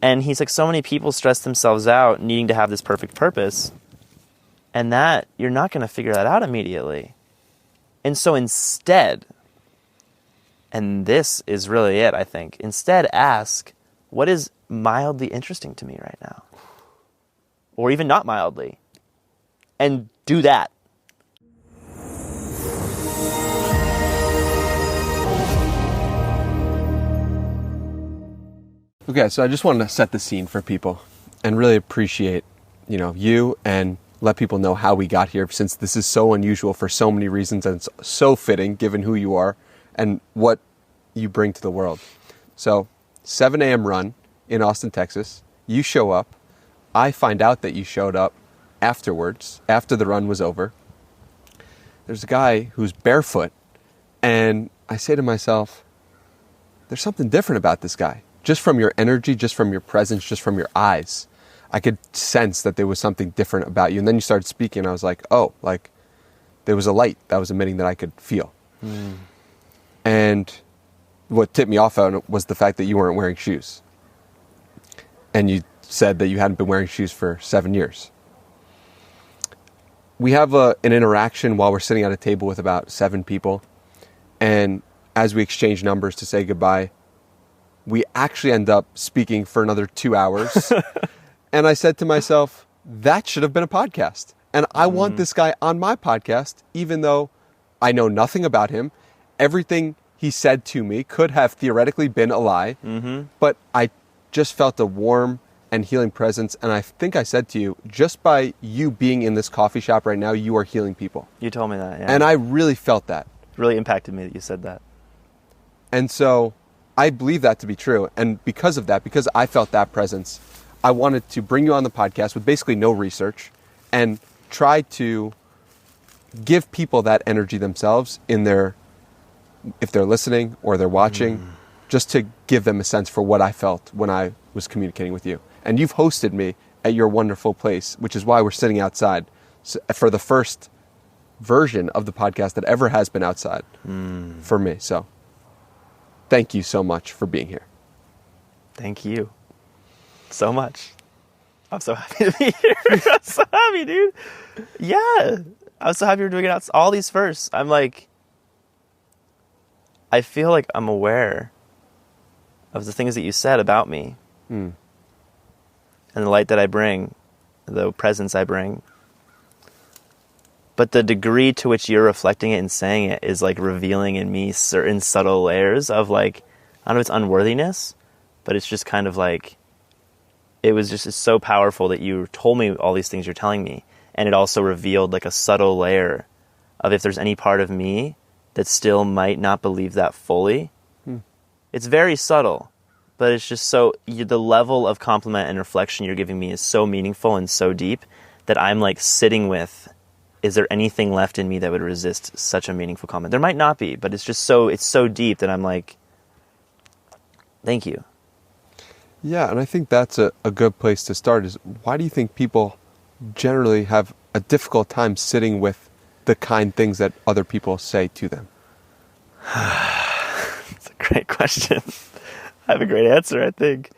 And he's like, so many people stress themselves out needing to have this perfect purpose, and that you're not going to figure that out immediately. And so instead, and this is really it, I think, instead ask, what is mildly interesting to me right now? Or even not mildly. And do that. Okay, so I just wanted to set the scene for people and really appreciate, you, and let people know how we got here, since this is so unusual for so many reasons, and it's so fitting given who you are and what you bring to the world. So 7 a.m. run in Austin, Texas. You show up. I find out that you showed up afterwards, after the run was over. There's a guy who's barefoot, and I say to myself, there's something different about this guy. Just from your energy, just from your presence, just from your eyes, I could sense that there was something different about you. And then you started speaking, and I was like, oh, like there was a light that was emitting that I could feel. And what tipped me off on it was the fact that you weren't wearing shoes. And you said that you hadn't been wearing shoes for 7 years. We have an interaction while we're sitting at a table with about 7 people. And as we exchange numbers to say goodbye, we actually end up speaking for another 2 hours. And I said to myself, that should have been a podcast. And I want this guy on my podcast, even though I know nothing about him. Everything he said to me could have theoretically been a lie. But I just felt a warm and healing presence. And I think I said to you, just by you being in this coffee shop right now, you are healing people. You told me that, yeah. And I really felt that. It really impacted me that you said that. And so I believe that to be true. And because of that, because I felt that presence, I wanted to bring you on the podcast with basically no research and try to give people that energy themselves if they're listening or they're watching, just to give them a sense for what I felt when I was communicating with you. And you've hosted me at your wonderful place, which is why we're sitting outside for the first version of the podcast that ever has been outside for me. So thank you so much for being here. Thank you so much. I'm so happy to be here. I'm so happy, dude. Yeah. I'm so happy we're doing it out. All these firsts. I feel like I'm aware of the things that you said about me. And the light that I bring, the presence I bring. But the degree to which you're reflecting it and saying it is like revealing in me certain subtle layers of like, I don't know if it's unworthiness, but it's just kind of like, it's so powerful that you told me all these things you're telling me. And it also revealed like a subtle layer of if there's any part of me that still might not believe that fully. It's very subtle, but it's just the level of compliment and reflection you're giving me is so meaningful and so deep that I'm like sitting with, is there anything left in me that would resist such a meaningful comment? There might not be, but it's so deep that I'm like, thank you. Yeah, and I think that's a good place to start is, why do you think people generally have a difficult time sitting with the kind things that other people say to them? It's a great question. I have a great answer, I think.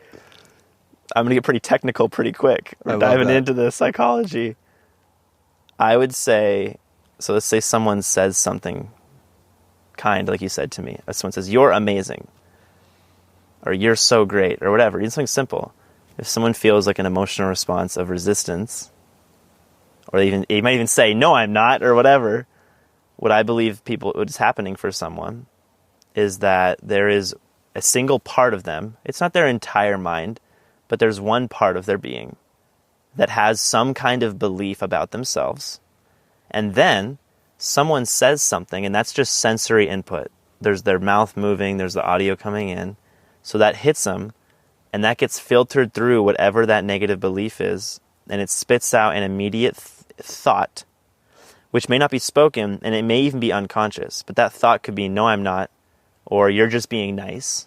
I'm going to get pretty technical pretty quick. We're diving into the psychology. I would say, so let's say someone says something kind, like you said to me. Someone says, you're amazing. Or you're so great, or whatever. Even something simple. If someone feels like an emotional response of resistance, or they might even say, no, I'm not, or whatever. What I believe what is happening for someone is that there is a single part of them. It's not their entire mind, but there's one part of their being that has some kind of belief about themselves. And then someone says something, and that's just sensory input. There's their mouth moving, there's the audio coming in. So that hits them, and that gets filtered through whatever that negative belief is, and it spits out an immediate thought, which may not be spoken, and it may even be unconscious. But that thought could be, no, I'm not, or you're just being nice,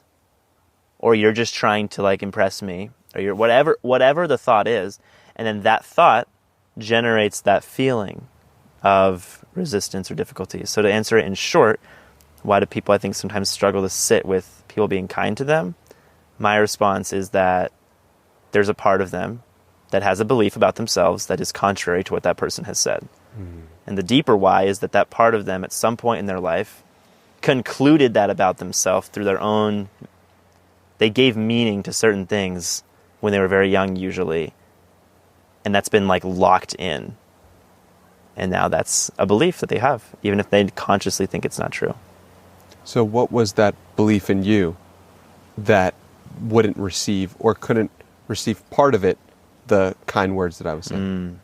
or you're just trying to like impress me, or you're whatever the thought is, and then that thought generates that feeling of resistance or difficulty. So to answer it in short, why do people, I think, sometimes struggle to sit with people being kind to them? My response is that there's a part of them that has a belief about themselves that is contrary to what that person has said. And the deeper why is that part of them at some point in their life concluded that about themselves through their own, they gave meaning to certain things when they were very young usually, and that's been like locked in. And now that's a belief that they have, even if they consciously think it's not true. So what was that belief in you that wouldn't receive or couldn't receive part of it, the kind words that I was saying?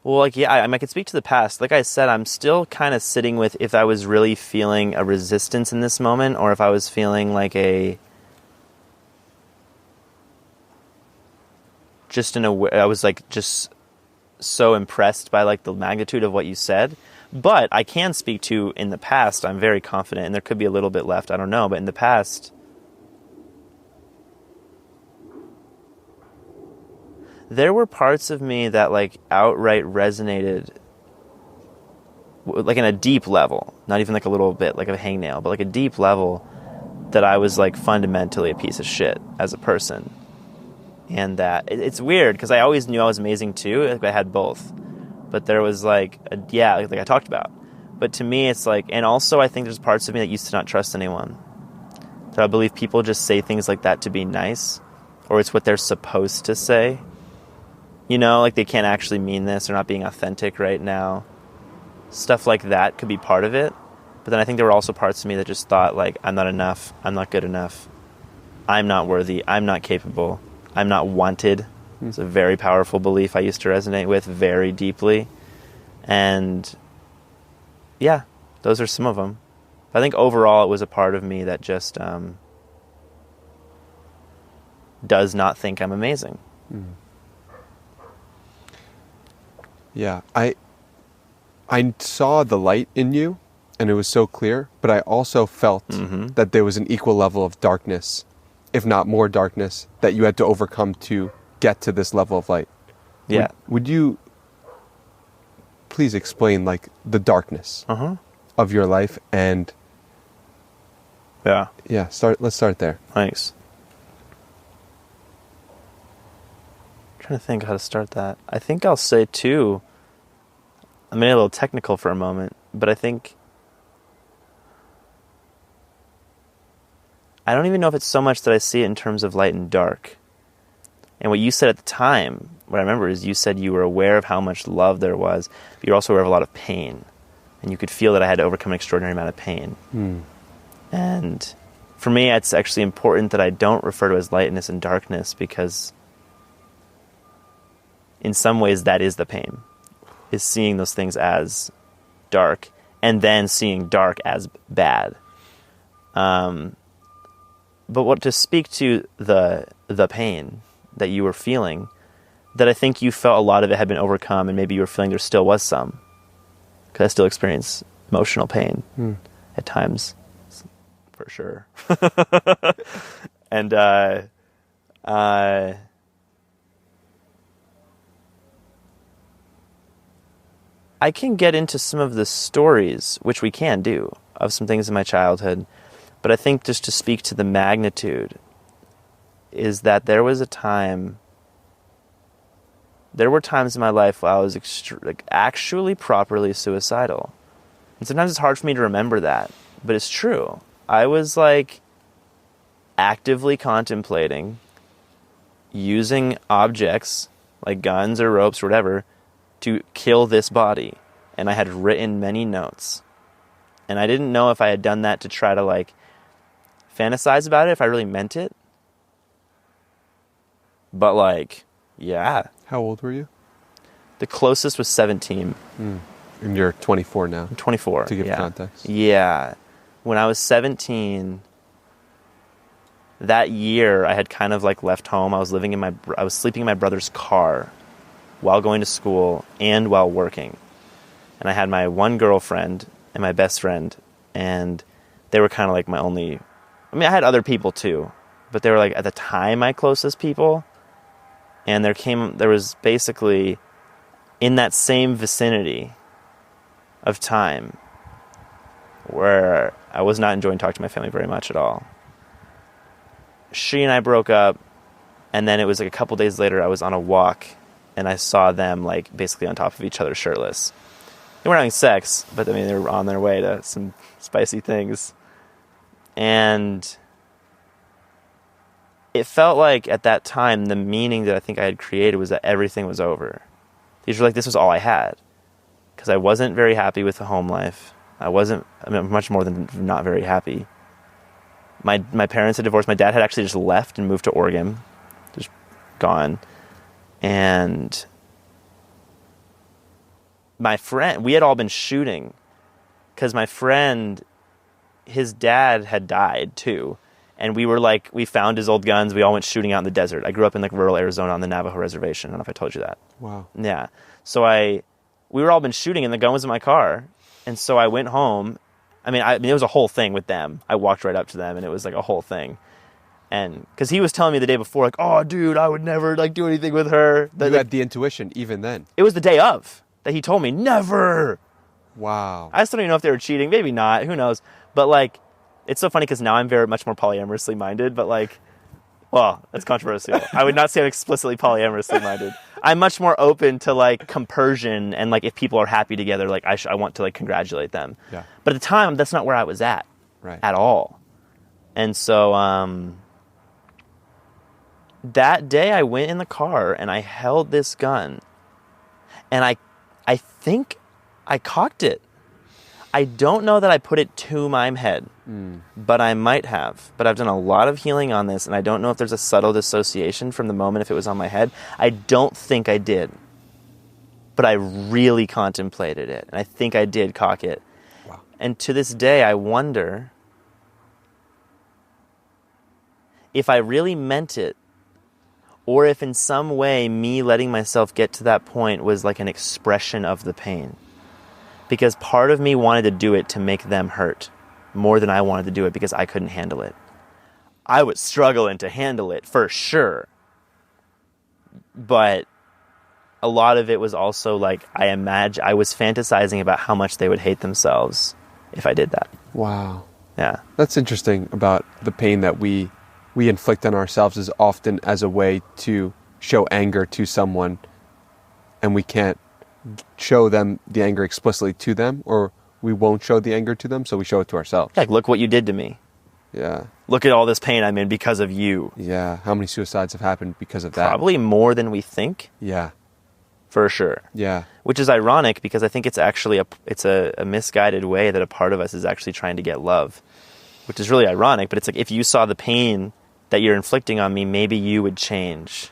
Well, like, yeah, I could speak to the past. Like I said, I'm still kind of sitting with if I was really feeling a resistance in this moment, or if I was feeling like I was like just so impressed by like the magnitude of what you said. But I can speak to in the past, I'm very confident, and there could be a little bit left, I don't know, but in the past, there were parts of me that like outright resonated like in a deep level, not even like a little bit like a hangnail, but like a deep level, that I was like fundamentally a piece of shit as a person. And that it's weird because I always knew I was amazing too. Like I had both, but there was like like I talked about. But to me, it's like, and also I think there's parts of me that used to not trust anyone. So I believe people just say things like that to be nice, or it's what they're supposed to say. You know, like they can't actually mean this. They're not being authentic right now. Stuff like that could be part of it. But then I think there were also parts of me that just thought like, I'm not enough. I'm not good enough. I'm not worthy. I'm not capable. I'm not wanted. It's a very powerful belief I used to resonate with very deeply. And yeah, those are some of them. I think overall it was a part of me that just does not think I'm amazing. Yeah, I saw the light in you, and it was so clear, but I also felt that there was an equal level of darkness, if not more darkness, that you had to overcome to get to this level of light. Yeah. Would you please explain like the darkness of your life? And let's start there. Thanks. I'm trying to think how to start that. I think I'll say too, I'm getting a little technical for a moment, but I think I don't even know if it's so much that I see it in terms of light and dark. And what you said at the time, what I remember is you said you were aware of how much love there was, but you're also aware of a lot of pain. And you could feel that I had to overcome an extraordinary amount of pain. And for me, it's actually important that I don't refer to it as lightness and darkness, because in some ways that is the pain, is seeing those things as dark and then seeing dark as bad. But what to speak to the pain that you were feeling, that I think you felt a lot of it had been overcome, and maybe you were feeling there still was some, because I still experience emotional pain at times, for sure. And I can get into some of the stories, which we can do, of some things in my childhood. But I think just to speak to the magnitude is that there were times in my life where I was actually properly suicidal. And sometimes it's hard for me to remember that, but it's true. I was like actively contemplating using objects like guns or ropes or whatever to kill this body. And I had written many notes. And I didn't know if I had done that to try to like fantasize about it, if I really meant it. But like, yeah. How old were you? The closest was 17. And you're 24 now. I'm 24. To give context. Yeah. When I was 17, that year I had kind of like left home. I was sleeping in my brother's car while going to school and while working. And I had my one girlfriend and my best friend, and they were kind of like my only, I mean, I had other people too, but they were like at the time my closest people. And there was basically in that same vicinity of time where I was not enjoying talking to my family very much at all. she and I broke up, and then it was like a couple days later I was on a walk and I saw them like basically on top of each other shirtless. They weren't having sex, but I mean they were on their way to some spicy things. And it felt like at that time the meaning that I think I had created was that everything was over. These were like, this was all I had. Because I wasn't very happy with the home life. Much more than not very happy. My parents had divorced. My dad had actually just left and moved to Oregon. Just gone. And my friend, we had all been shooting. Because my friend, his dad had died too. And we were like, we found his old guns. We all went shooting out in the desert. I grew up in like rural Arizona on the Navajo reservation. I don't know if I told you that. Wow. Yeah. So we were all been shooting and the gun was in my car. And so I went home. I mean, it was a whole thing with them. I walked right up to them and it was like a whole thing. And because he was telling me the day before, like, oh, dude, I would never like do anything with her. You had the intuition even then. It was the day of that he told me, never. Wow. I still don't even know if they were cheating. Maybe not. Who knows? But like, it's so funny because now I'm very much more polyamorously minded, but like, well, that's controversial. I would not say I'm explicitly polyamorously minded. I'm much more open to like compersion and like if people are happy together, like I want to like congratulate them. Yeah. But at the time, that's not where I was at all. And so that day I went in the car and I held this gun and I think I cocked it. I don't know that I put it to my head, but I might have. But I've done a lot of healing on this, and I don't know if there's a subtle dissociation from the moment if it was on my head. I don't think I did, but I really contemplated it, and I think I did cock it. Wow. And to this day, I wonder if I really meant it, or if in some way me letting myself get to that point was like an expression of the pain. Because part of me wanted to do it to make them hurt more than I wanted to do it because I couldn't handle it. I was struggling to handle it for sure. But a lot of it was also like I was fantasizing about how much they would hate themselves if I did that. Wow. Yeah. That's interesting about the pain that we inflict on ourselves is often as a way to show anger to someone, and we can't show them the anger explicitly to them, or we won't show the anger to them, so we show it to ourselves. Like, look what you did to me. Yeah. Look at all this pain I'm in because of you. Yeah. How many suicides have happened because of that? Probably more than we think. Yeah. For sure. Yeah. Which is ironic because I think it's actually a misguided way that a part of us is actually trying to get love, which is really ironic. But it's like if you saw the pain that you're inflicting on me, maybe you would change.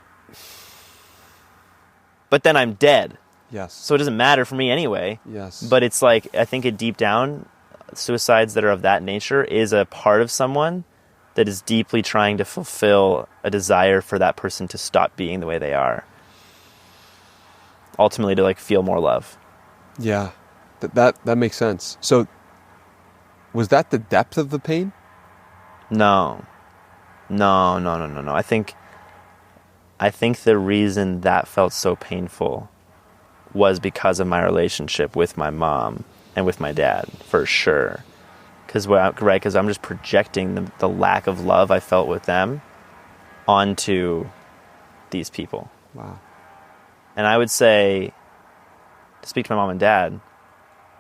But then I'm dead. Yes. So it doesn't matter for me anyway. Yes. But it's like, I think deep down, suicides that are of that nature is a part of someone that is deeply trying to fulfill a desire for that person to stop being the way they are. Ultimately to like feel more love. Yeah. That makes sense. So was that the depth of the pain? No. I think the reason that felt so painful was because of my relationship with my mom and with my dad, for sure. Because I'm just projecting the lack of love I felt with them onto these people. Wow. And I would say, to speak to my mom and dad,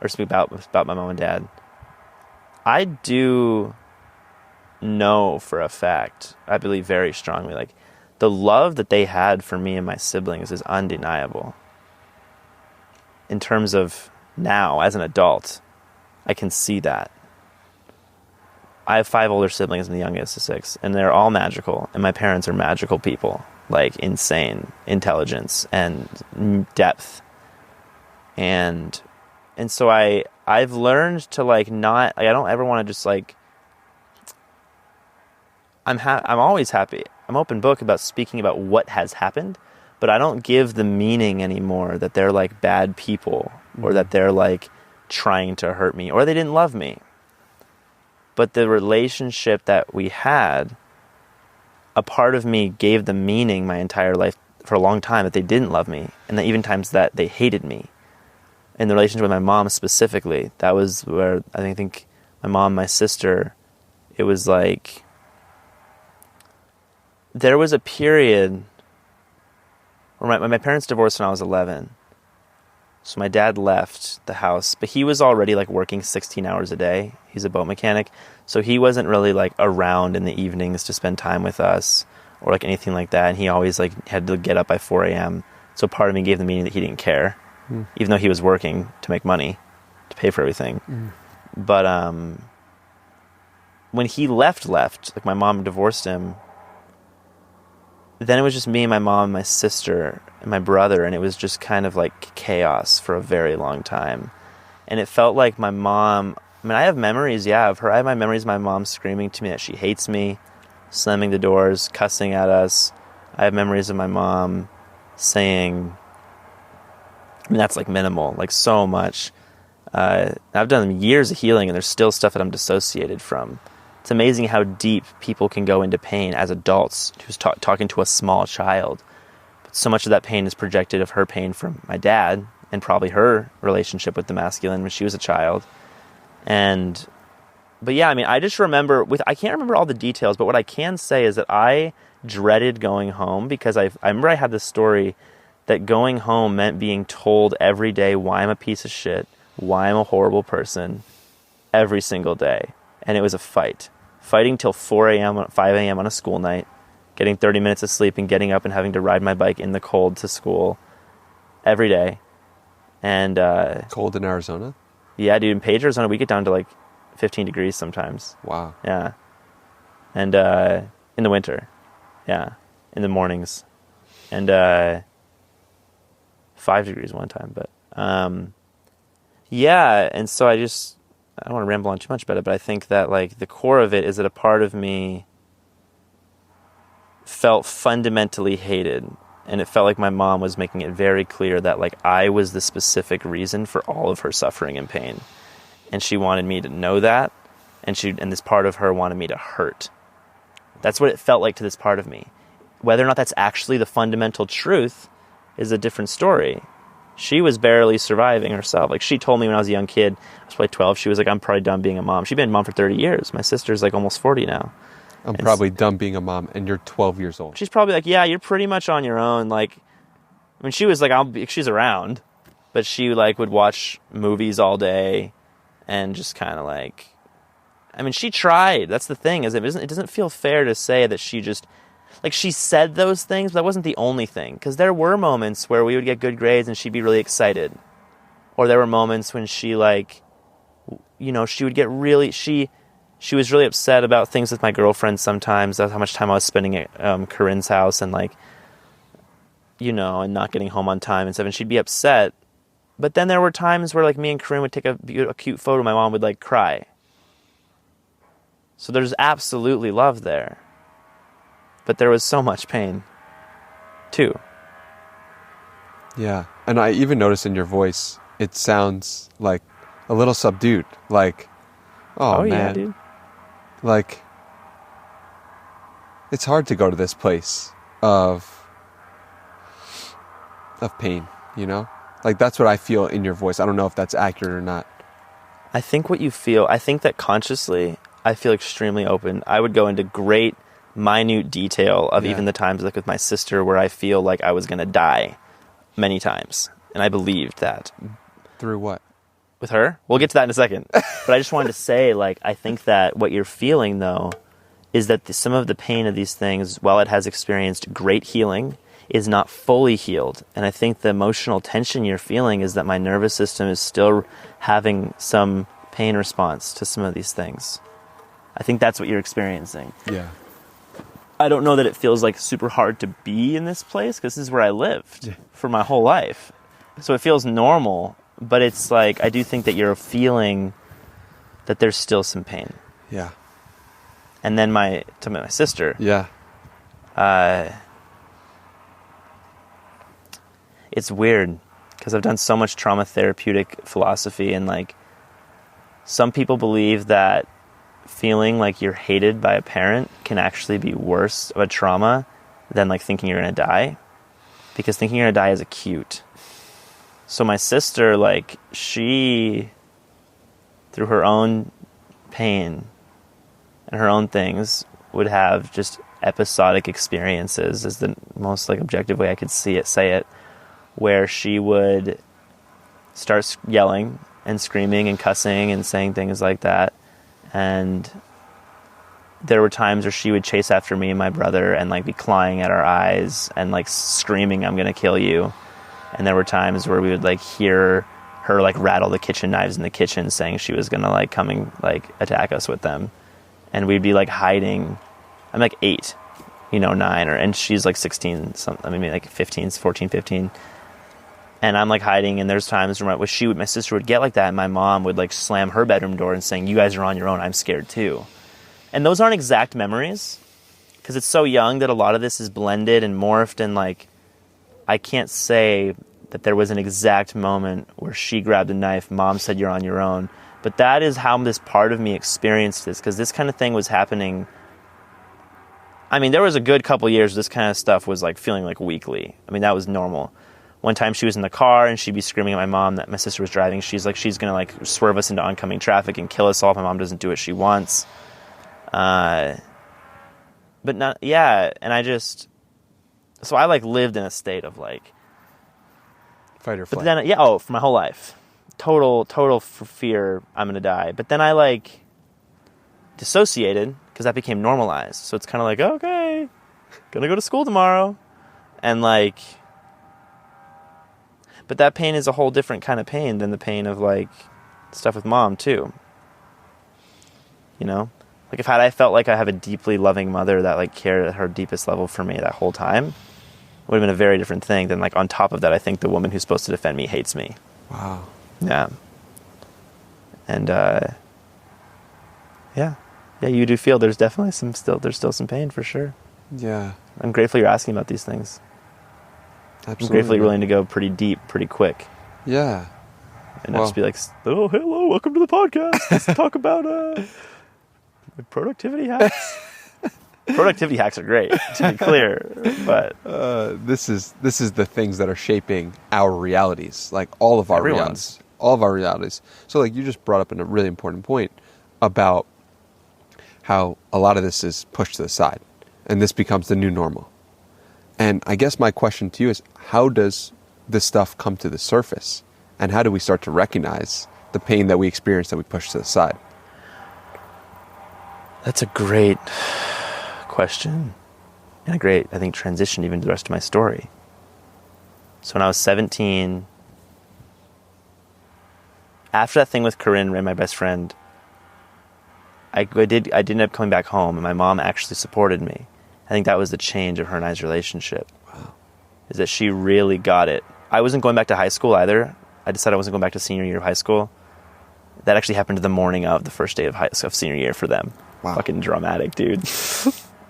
or speak about my mom and dad, I do know for a fact, I believe very strongly, like, the love that they had for me and my siblings is undeniable. In terms of now, as an adult, I can see that. I have 5 older siblings and the youngest is 6, and they're all magical, and my parents are magical people, like insane intelligence and depth. And so I've learned to like not, like, I don't ever want to just like, I'm always happy. I'm open book about speaking about what has happened, but I don't give the meaning anymore that they're like bad people or that they're like trying to hurt me or they didn't love me. But the relationship that we had, a part of me gave them meaning my entire life for a long time that they didn't love me, and that even times that they hated me. In the relationship with my mom specifically, that was where I think my mom, my sister, it was like there was a period where my parents divorced when I was 11. So my dad left the house, but he was already like working 16 hours a day. He's a boat mechanic. So he wasn't really like around in the evenings to spend time with us or like anything like that. And he always like had to get up by 4 a.m. So part of me gave the meaning that he didn't care, even though he was working to make money, to pay for everything. But when he left, like my mom divorced him, then it was just me and my mom and my sister and my brother, and it was just kind of like chaos for a very long time. And it felt like my mom, I mean, I have memories, of her. I have my memories of my mom screaming to me that she hates me, slamming the doors, cussing at us. I have memories of my mom saying, I mean, that's like minimal, like so much. I've done years of healing, and there's still stuff that I'm dissociated from. It's amazing how deep people can go into pain as adults who's talking to a small child. But so much of that pain is projected of her pain from my dad and probably her relationship with the masculine when she was a child. But yeah, I mean, I just remember, I can't remember all the details, but what I can say is that I dreaded going home because I remember I had this story that going home meant being told every day why I'm a piece of shit, why I'm a horrible person, every single day. And it was a fighting till 4 a.m., 5 a.m. on a school night, getting 30 minutes of sleep and getting up and having to ride my bike in the cold to school every day. And cold in Arizona? Yeah, dude, in Page, Arizona, we get down to like 15 degrees sometimes. Wow. Yeah. And in the winter. Yeah. In the mornings. And 5 degrees one time. But yeah, and so I don't want to ramble on too much about it, but I think that like the core of it is that a part of me felt fundamentally hated, and it felt like my mom was making it very clear that like I was the specific reason for all of her suffering and pain, and she wanted me to know that, and this part of her wanted me to hurt. That's what it felt like to this part of me. Whether or not that's actually the fundamental truth is a different story. She was barely surviving herself. Like, she told me when I was a young kid, I was probably 12, she was like, I'm probably done being a mom. She'd been a mom for 30 years. My sister's like almost 40 now. I'm probably done being a mom, and you're 12 years old. She's probably like, yeah, you're pretty much on your own. Like, I mean, she was like, she's around, but she like would watch movies all day and just kind of like, I mean, she tried. That's the thing, is it doesn't feel fair to say that she just, like, she said those things, but that wasn't the only thing. Because there were moments where we would get good grades and she'd be really excited. Or there were moments when she, like, you know, she would get really, she was really upset about things with my girlfriend sometimes. That's how much time I was spending at Corinne's house and, like, you know, and not getting home on time and stuff. And she'd be upset. But then there were times where, like, me and Corinne would take a cute photo. My mom would, like, cry. So there's absolutely love there. But there was so much pain, too. Yeah. And I even noticed in your voice, it sounds like a little subdued. Like, oh man. Yeah, dude. Like, it's hard to go to this place of pain, you know? Like, that's what I feel in your voice. I don't know if that's accurate or not. I think what you feel, I think that consciously, I feel extremely open. I would go into great minute detail of even the times, like with my sister, where I feel like I was going to die many times. And I believed that. Through what? With her? We'll get to that in a second. But I just wanted to say, like, I think that what you're feeling, though, is that some of the pain of these things, while it has experienced great healing, is not fully healed. And I think the emotional tension you're feeling is that my nervous system is still having some pain response to some of these things. I think that's what you're experiencing. Yeah. I don't know that it feels like super hard to be in this place, because this is where I lived for my whole life. So it feels normal, but it's like, I do think that you're feeling that there's still some pain. Yeah. And then my sister. Yeah. It's weird, because I've done so much trauma therapeutic philosophy, and like, some people believe that feeling like you're hated by a parent can actually be worse of a trauma than like thinking you're going to die, because thinking you're going to die is acute. So my sister, like, she, through her own pain and her own things, would have just episodic experiences is the most like objective way I could say it, where she would start yelling and screaming and cussing and saying things like that. And there were times where she would chase after me and my brother and like be clawing at our eyes and like screaming, "I'm going to kill you." And there were times where we would like hear her like rattle the kitchen knives in the kitchen, saying she was going to like come and like attack us with them. And we'd be like hiding. I'm like 8, 9, and she's like 16, maybe like 15, 14, 15. And I'm like hiding, and there's times where my sister would get like that, and my mom would like slam her bedroom door and saying, "You guys are on your own, I'm scared too." And those aren't exact memories, because it's so young that a lot of this is blended and morphed, and like, I can't say that there was an exact moment where she grabbed a knife, mom said, "You're on your own." But that is how this part of me experienced this, because this kind of thing was happening. I mean, there was a good couple years this kind of stuff was like feeling like weekly. I mean, that was normal. One time she was in the car and she'd be screaming at my mom that my sister was driving. She's like, she's going to like swerve us into oncoming traffic and kill us all if my mom doesn't do what she wants. But not, yeah. And so I like lived in a state of like fight or flight. But then, for my whole life. Total fear, I'm going to die. But then I like dissociated because that became normalized. So it's kind of like, okay, going to go to school tomorrow. And like, but that pain is a whole different kind of pain than the pain of like stuff with mom too. Like if I felt like I have a deeply loving mother that like cared at her deepest level for me that whole time, it would have been a very different thing than like on top of that, I think the woman who's supposed to defend me hates me. Wow. Yeah. And yeah, you do feel there's definitely still some pain for sure. Yeah. I'm grateful you're asking about these things. Absolutely. I'm grateful you're willing to go pretty deep, pretty quick. Yeah. And not just be like, "Oh, hello, welcome to the podcast. Let's talk about productivity hacks." Productivity hacks are great, to be clear, but this is the things that are shaping our realities, like all of our realities. All of our realities. So like you just brought up a really important point about how a lot of this is pushed to the side and this becomes the new normal. And I guess my question to you is, how does this stuff come to the surface? And how do we start to recognize the pain that we experience that we push to the side? That's a great question. And a great, I think, transition even to the rest of my story. So when I was 17, after that thing with Corinne, my best friend, I did end up coming back home, and my mom actually supported me. I think that was the change of her and I's relationship. Wow. Is that she really got it. I wasn't going back to high school either. I decided I wasn't going back to senior year of high school. That actually happened the morning of the first day of senior year for them. Wow. Fucking dramatic, dude.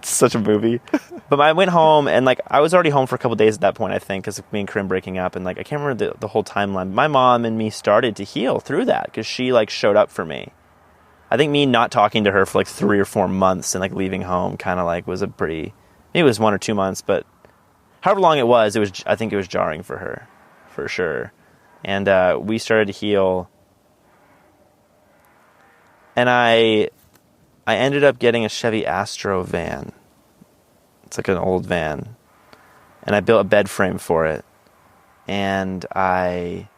Such a movie. But I went home, and like I was already home for a couple of days at that point, I think, because me and Corinne breaking up, and like I can't remember the whole timeline. My mom and me started to heal through that because she like showed up for me. I think me not talking to her for like 3 or 4 months and like leaving home kind of like was maybe it was 1 or 2 months, but however long it was, I think it was jarring for her, for sure. And we started to heal, and I ended up getting a Chevy Astro van. It's like an old van, and I built a bed frame for it, and I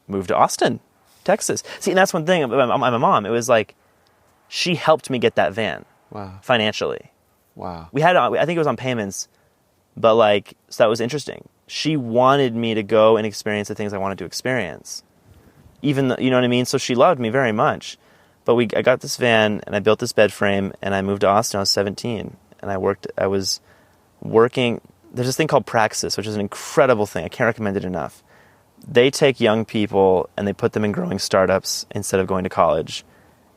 moved to Austin, Texas. See, and that's one thing about my mom. It was like she helped me get that van. Wow. Financially. Wow. I think it was on payments, but like, so that was interesting. She wanted me to go and experience the things I wanted to experience. Even though, you know what I mean? So she loved me very much. But I got this van, and I built this bed frame, and I moved to Austin. I was 17, and I was working. There's this thing called Praxis, which is an incredible thing. I can't recommend it enough. They take young people, and they put them in growing startups instead of going to college.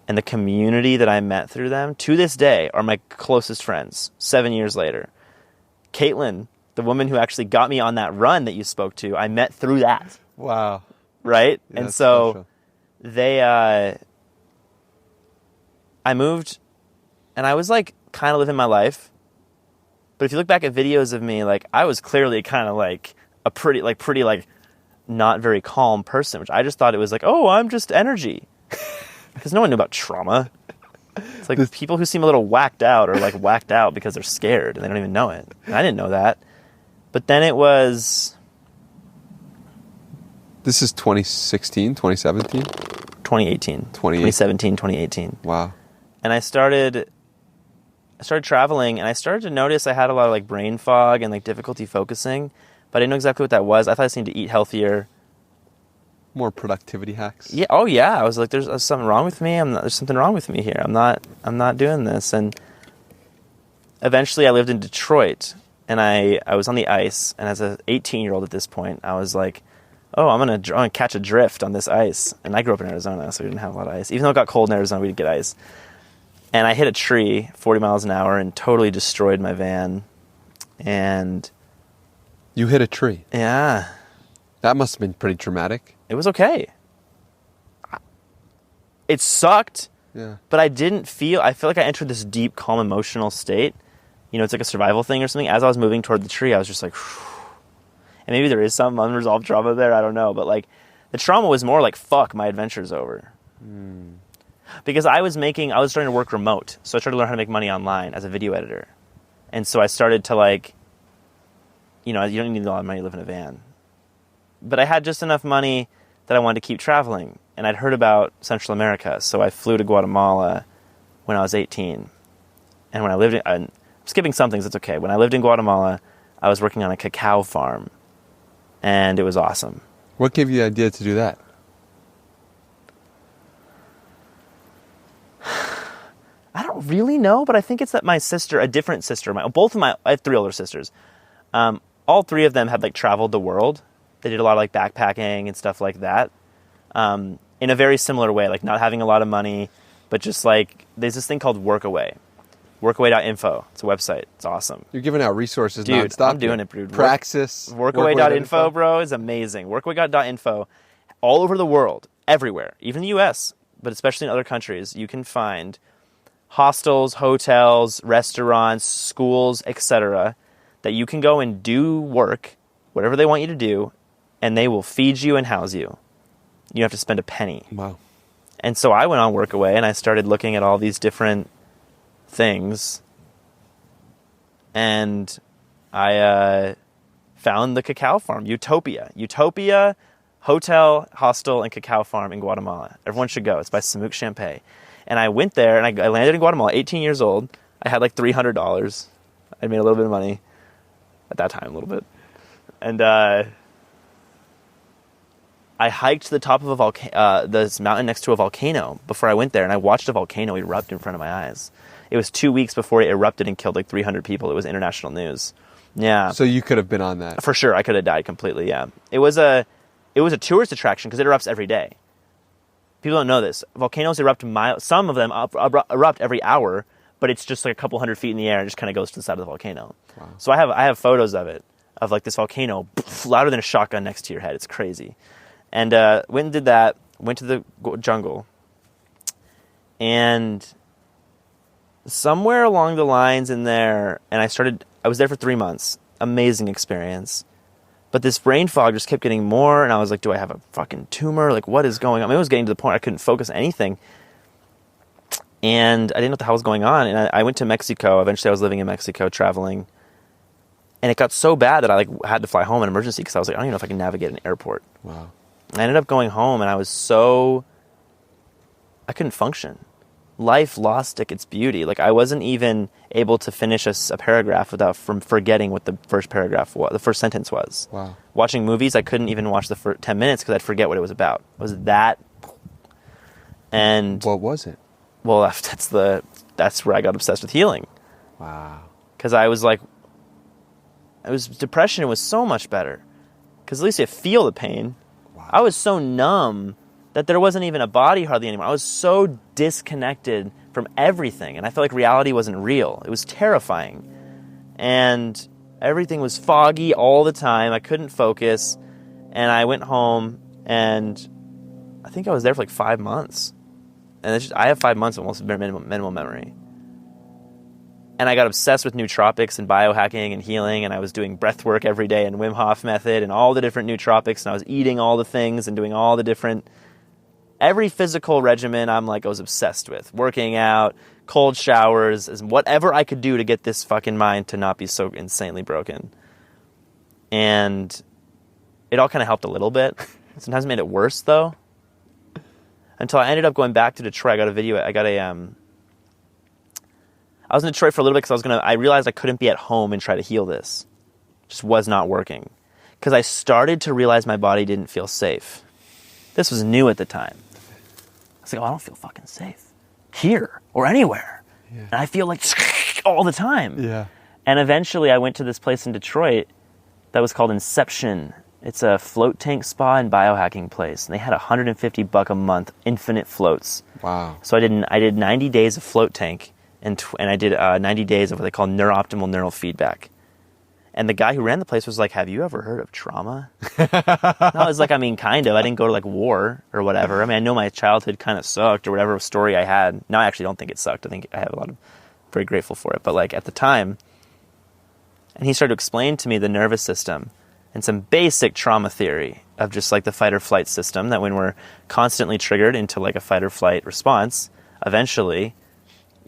And the community that I met through them, to this day, are my closest friends, 7 years later. Caitlin, the woman who actually got me on that run that you spoke to, I met through that. Wow. Right? Yeah, and so special. I moved, and I was like kind of living my life. But if you look back at videos of me, like I was clearly kind of like a pretty not very calm person, which I just thought it was like, oh, I'm just energy. Because no one knew about trauma. It's like people who seem a little whacked out are like whacked out because they're scared and they don't even know it. And I didn't know that. But then it was... This is 2016, 2017? 2018. 2017, 2018. Wow. And I started traveling, and I started to notice I had a lot of like brain fog and like difficulty focusing, but I didn't know exactly what that was. I thought I just needed to eat healthier. More productivity hacks? Yeah. Oh yeah. I was like, there's something wrong with me. There's something wrong with me here. I'm not doing this. And eventually I lived in Detroit, and I was on the ice, and as an 18-year-old at this point, I was like, oh, I'm gonna catch a drift on this ice. And I grew up in Arizona, so we didn't have a lot of ice. Even though it got cold in Arizona, we didn't get ice. And I hit a tree 40 miles an hour and totally destroyed my van. And... You hit a tree? Yeah. That must have been pretty traumatic. It was okay. It sucked, but I feel like I entered this deep, calm, emotional state. You know, it's like a survival thing or something. As I was moving toward the tree, I was just like, whew. And maybe there is some unresolved trauma there, I don't know. But like, the trauma was more like, fuck, my adventure's over. Because I was starting to work remote. So I started to learn how to make money online as a video editor. And so I started to like, you know, you don't need a lot of money to live in a van. But I had just enough money that I wanted to keep traveling. And I'd heard about Central America, so I flew to Guatemala when I was 18. And when I lived I'm skipping some things, it's okay. When I lived in Guatemala, I was working on a cacao farm. And it was awesome. What gave you the idea to do that? I don't really know, but I think it's that my sister, a different sister, I have 3 older sisters. All 3 of them had like traveled the world. They did a lot of like backpacking and stuff like that. In a very similar way, like not having a lot of money, but just like, there's this thing called Workaway. Workaway.info. It's a website. It's awesome. You're giving out resources dude, nonstop. I'm doing it, dude. Praxis. Workaway.info, bro, is amazing. Workaway.info, all over the world, everywhere, even the U.S., but especially in other countries, you can find hostels, hotels, restaurants, schools, etc., that you can go and do work, whatever they want you to do, and they will feed you and house you. You don't have to spend a penny. Wow. And so I went on Workaway, and I started looking at all these different things, and I found the cacao farm, Utopia, hotel, hostel, and cacao farm in Guatemala. Everyone should go. It's by Samuk Champay. And I went there, and I landed in Guatemala, 18 years old. I had like $300. I made a little bit of money at that time, a little bit. And I hiked to the top of this mountain next to a volcano before I went there, and I watched a volcano erupt in front of my eyes. It was 2 weeks before it erupted and killed like 300 people. It was international news. Yeah. So you could have been on that. For sure. I could have died completely, yeah. It was a tourist attraction because it erupts every day. People don't know this. Volcanoes erupt some of them erupt every hour, but it's just like a couple hundred feet in the air and it just kind of goes to the side of the volcano. Wow. So I have photos of it, of like this volcano louder than a shotgun next to your head. It's crazy. And went and did that, went to the jungle, and somewhere along the lines in there, and I was there for 3 months. Amazing experience. But this brain fog just kept getting more, and I was like, do I have a fucking tumor? Like, what is going on? I mean, it was getting to the point I couldn't focus on anything. And I didn't know what the hell was going on. And I went to Mexico. Eventually, I was living in Mexico, traveling. And it got so bad that I like had to fly home in emergency because I was like, I don't even know if I can navigate an airport. Wow. I ended up going home, and I couldn't function. Life lost its beauty. Like, I wasn't even able to finish a paragraph from forgetting what the first paragraph was, the first sentence was. Wow. Watching movies, I couldn't even watch the first 10 minutes because I'd forget what it was about. It was that. And what was it? Well, that's where I got obsessed with healing. Wow. Because I was like, depression was so much better. Because at least you feel the pain. Wow. I was so numb that there wasn't even a body hardly anymore. I was so disconnected from everything, and I felt like reality wasn't real. It was terrifying. And everything was foggy all the time. I couldn't focus. And I went home, and I think I was there for like 5 months. And I have 5 months of almost minimal memory. And I got obsessed with nootropics and biohacking and healing, and I was doing breath work every day and Wim Hof method and all the different nootropics, and I was eating all the things and doing all the different Every physical regimen I was obsessed with. Working out, cold showers, whatever I could do to get this fucking mind to not be so insanely broken. And it all kind of helped a little bit. Sometimes it made it worse, though. Until I ended up going back to Detroit. I was in Detroit for a little bit because I realized I couldn't be at home and try to heal this. It just was not working. Because I started to realize my body didn't feel safe. This was new at the time. I was like, I don't feel fucking safe here or anywhere. Yeah. And I feel like all the time. Yeah. And eventually I went to this place in Detroit that was called Inception. It's a float tank spa and biohacking place. And they had $150 a month, infinite floats. Wow. So I did 90 days of float tank and I did 90 days of what they call NeurOptimal Neurofeedback. And the guy who ran the place was like, have you ever heard of trauma? I was like, kind of. I didn't go to war or whatever. I know my childhood kind of sucked or whatever story I had. Now I actually don't think it sucked. I think I have very grateful for it. But at the time, and he started to explain to me the nervous system and some basic trauma theory of just the fight or flight system, that when we're constantly triggered into a fight or flight response, eventually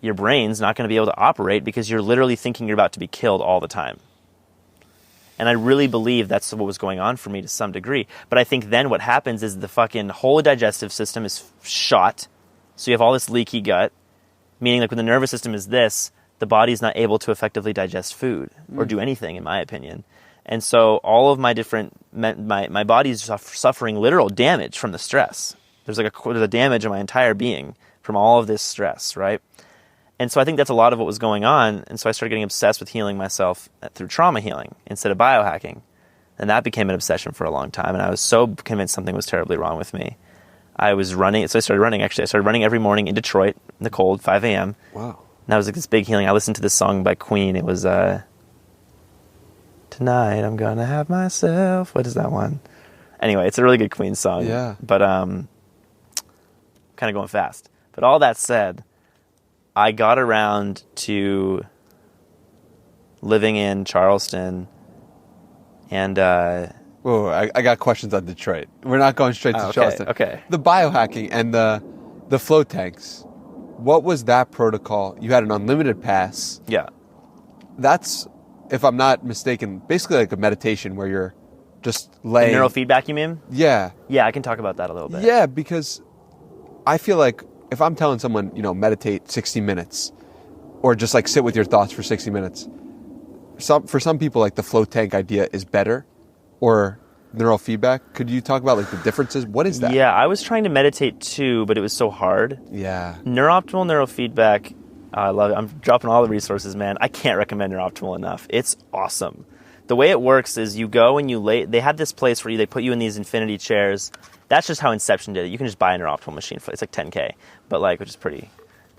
your brain's not going to be able to operate because you're literally thinking you're about to be killed all the time. And I really believe that's what was going on for me to some degree. But I think then what happens is the fucking whole digestive system is shot. So you have all this leaky gut, meaning when the nervous system is this, the body's not able to effectively digest food or do anything, in my opinion. And so all of my my body's suffering literal damage from the stress. There's a damage in my entire being from all of this stress, right? And so I think that's a lot of what was going on. And so I started getting obsessed with healing myself through trauma healing instead of biohacking. And that became an obsession for a long time. And I was so convinced something was terribly wrong with me. I was running. So I started running, actually. I started running every morning in Detroit in the cold, 5 a.m. Wow. And that was this big healing. I listened to this song by Queen. It was, Tonight I'm gonna have myself. What is that one? Anyway, it's a really good Queen song. Yeah. But kind of going fast. But all that said, I got around to living in Charleston and... Whoa, I got questions on Detroit. We're not going straight to Charleston. Okay. The biohacking and the float tanks, what was that protocol? You had an unlimited pass. Yeah. That's, if I'm not mistaken, basically like a meditation where you're just laying... The neurofeedback, you mean? Yeah. Yeah, I can talk about that a little bit. Yeah, because I feel like if I'm telling someone, meditate 60 minutes or just sit with your thoughts for 60 minutes, for some people, the float tank idea is better, or neurofeedback. Could you talk about the differences? What is that? Yeah, I was trying to meditate too, but it was so hard. Yeah. NeurOptimal Neurofeedback, I love it. I'm dropping all the resources, man. I can't recommend NeurOptimal enough. It's awesome. The way it works is you go and you lay... They had this place where they put you in these infinity chairs. That's just how Inception did it. You can just buy a NeurOptimal machine. It's $10K, but which is pretty...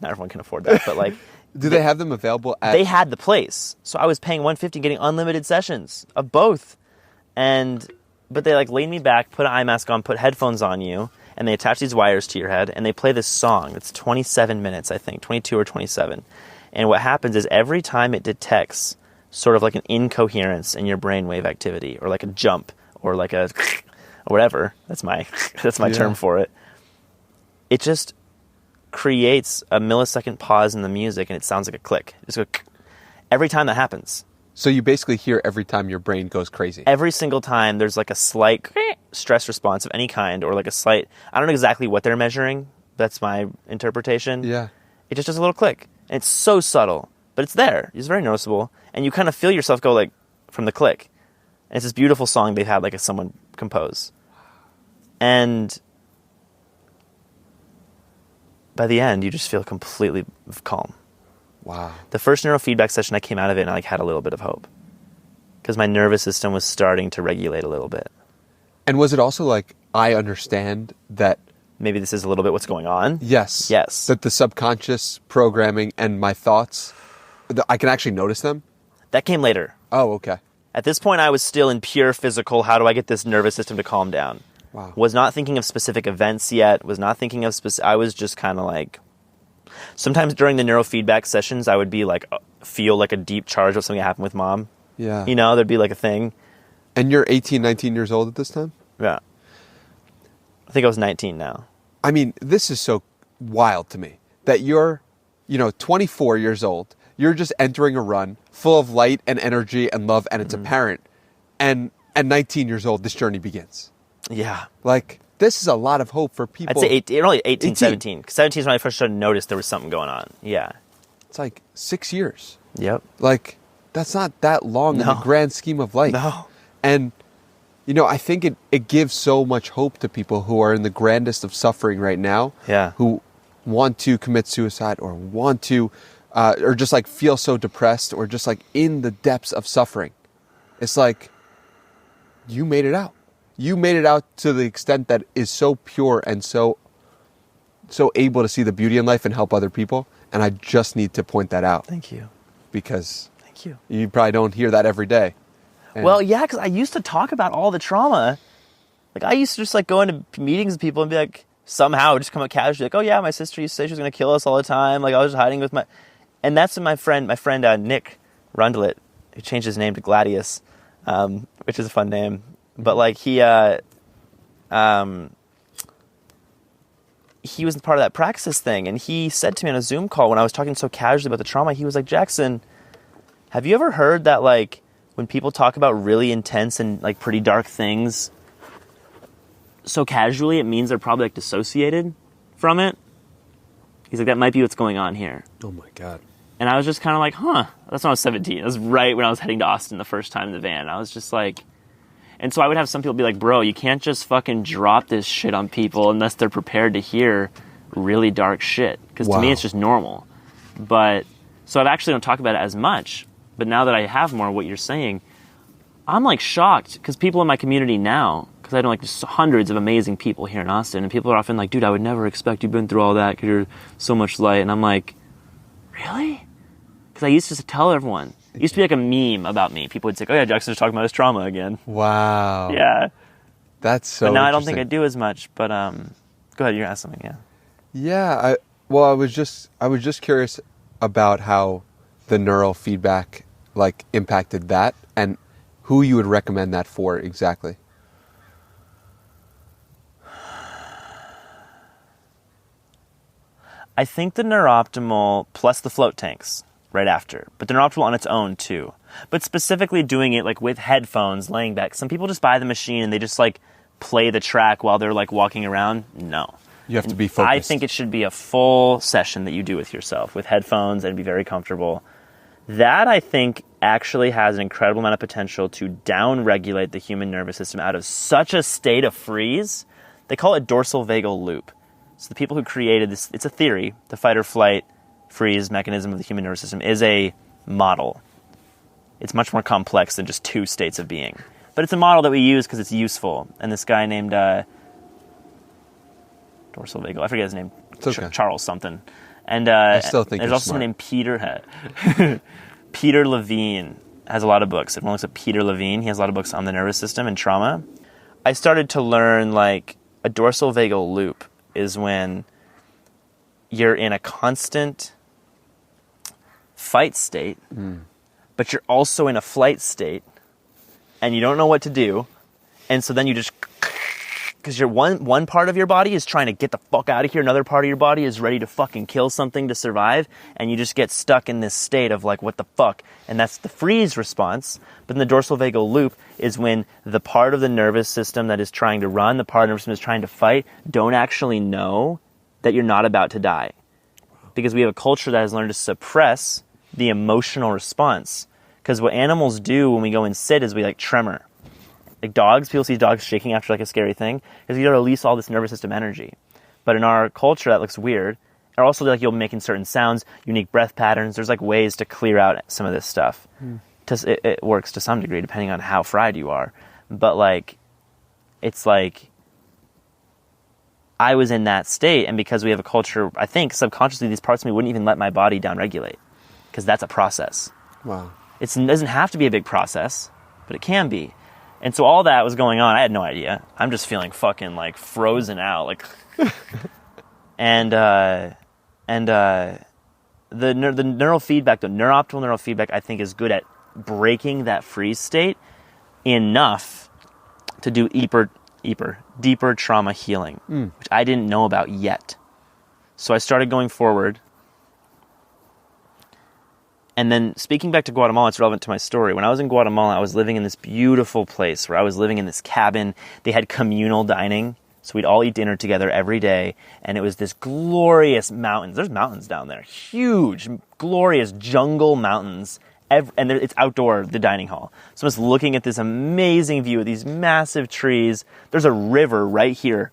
Not everyone can afford that, but Do they have them available at... They had the place. So I was paying $150 getting unlimited sessions of both. But they laid me back, put an eye mask on, put headphones on you, and they attach these wires to your head, and they play this song. It's 27 minutes, I think, 22 or 27. And what happens is every time it detects sort of an incoherence in your brainwave activity, or a jump, or a or whatever, that's my term for it. It just creates a millisecond pause in the music, and it sounds like a click. Just every time that happens. So you basically hear every time your brain goes crazy. Every single time there's a slight stress response of any kind, or a slight, I don't know exactly what they're measuring. That's my interpretation. Yeah. It just does a little click. And it's so subtle, but it's there. It's very noticeable. And you kind of feel yourself go from the click. And it's this beautiful song they've had someone compose. And by the end, you just feel completely calm. Wow. The first neurofeedback session, I came out of it and I had a little bit of hope. Because my nervous system was starting to regulate a little bit. And was it also I understand that... Maybe this is a little bit what's going on? Yes. Yes. That the subconscious programming and my thoughts, I can actually notice them? That came later. Oh, okay. At this point, I was still in pure physical, how do I get this nervous system to calm down? Wow. Was not thinking of specific events yet. Was not thinking of I was just kind of sometimes during the neurofeedback sessions, I would be feel a deep charge of something that happened with mom. Yeah. There'd be a thing. And you're 18, 19 years old at this time? Yeah. I think I was 19 now. I mean, this is so wild to me that you're, 24 years old. You're just entering a run full of light and energy and love, and it's apparent. And at 19 years old, this journey begins. Yeah. Like, this is a lot of hope for people. I'd say only 18, 17. 17 is when I first started to notice there was something going on. Yeah. It's like 6 years. Yep. Like, that's not that long in the grand scheme of life. No. And, I think it gives so much hope to people who are in the grandest of suffering right now. Yeah. Who want to commit suicide or want to, or just like feel so depressed or just like in the depths of suffering. It's like, you made it out. You made it out to the extent that is so pure and so able to see the beauty in life and help other people. And I just need to point that out. Thank you. Because thank you. You probably don't hear that every day. And well, yeah, because I used to talk about all the trauma. Like, I used to just like go into meetings with people and be like, somehow just come up casually, like, oh yeah, my sister used to say she was going to kill us all the time. Like, I was just hiding with and that's when my friend Nick Rundlet, who changed his name to Gladius, which is a fun name. But like he was part of that praxis thing, and he said to me on a Zoom call when I was talking so casually about the trauma, he was like, Jackson, have you ever heard that like when people talk about really intense and like pretty dark things so casually, it means they're probably like dissociated from it? He's like, that might be what's going on here. Oh my God. And I was just kind of like, huh, that's when I was 17. That was right when I was heading to Austin the first time in the van. I was just like, and so I would have some people be like, bro, you can't just fucking drop this shit on people unless they're prepared to hear really dark shit. Because to me, it's just normal. But, so I actually don't talk about it as much. But now that I have more of what you're saying, I'm like shocked because people in my community now, because I know like just hundreds of amazing people here in Austin, and people are often like, dude, I would never expect you've been through all that because you're so much light. And I'm like, really? Because I used to just tell everyone. It used to be like a meme about me. People would say, oh yeah, Jackson's talking about his trauma again. Wow. Yeah. That's so But now I don't think I do as much, but go ahead, you're asking something, yeah. Yeah, I was just curious about how the neurofeedback like impacted that and who you would recommend that for exactly. I think the NeurOptimal plus the float tanks right after, but the NeurOptimal on its own too. But specifically doing it like with headphones, laying back. Some people just buy the machine and they just like play the track while they're like walking around. No. You have to be focused. I think it should be a full session that you do with yourself with headphones and be very comfortable. That I think actually has an incredible amount of potential to down-regulate the human nervous system out of such a state of freeze. They call it dorsal vagal loop. So the people who created this, it's a theory, the fight or flight freeze mechanism of the human nervous system is a model. It's much more complex than just two states of being. But it's a model that we use because it's useful. And this guy named dorsal vagal, I forget his name, it's okay. Charles something. And I still think there's also someone named Peter Levine has a lot of books. If one looks at Peter Levine, he has a lot of books on the nervous system and trauma. I started to learn like a dorsal vagal loop is when you're in a constant fight state, but you're also in a flight state, and you don't know what to do, and so then you just, because you're one part of your body is trying to get the fuck out of here, another part of your body is ready to fucking kill something to survive, and you just get stuck in this state of like, what the fuck, and that's the freeze response. But then the dorsal vagal loop is when the part of the nervous system that is trying to run, the part of the nervous system is trying to fight, don't actually know that you're not about to die. Because we have a culture that has learned to suppress the emotional response. Because what animals do when we go and sit is we like tremor. Like dogs, people see dogs shaking after like a scary thing, because you got to release all this nervous system energy. But in our culture, that looks weird. Or also like you'll be making certain sounds, unique breath patterns. There's like ways to clear out some of this stuff. It works to some degree depending on how fried you are. But like, it's like, I was in that state, and because we have a culture, I think subconsciously these parts of me wouldn't even let my body down-regulate, because that's a process. Wow. It doesn't have to be a big process, but it can be. And so all that was going on. I had no idea. I'm just feeling fucking like frozen out, like. and the neurofeedback, the NeurOptimal Neurofeedback, I think is good at breaking that freeze state enough to do deeper trauma healing, which I didn't know about yet. So I started going forward. And then speaking back to Guatemala, it's relevant to my story. When I was in Guatemala, I was living in this beautiful place where I was living in this cabin. They had communal dining. So we'd all eat dinner together every day. And it was this glorious mountains. There's mountains down there. Huge, glorious jungle mountains. And it's outdoor, the dining hall. So I was looking at this amazing view of these massive trees. There's a river right here.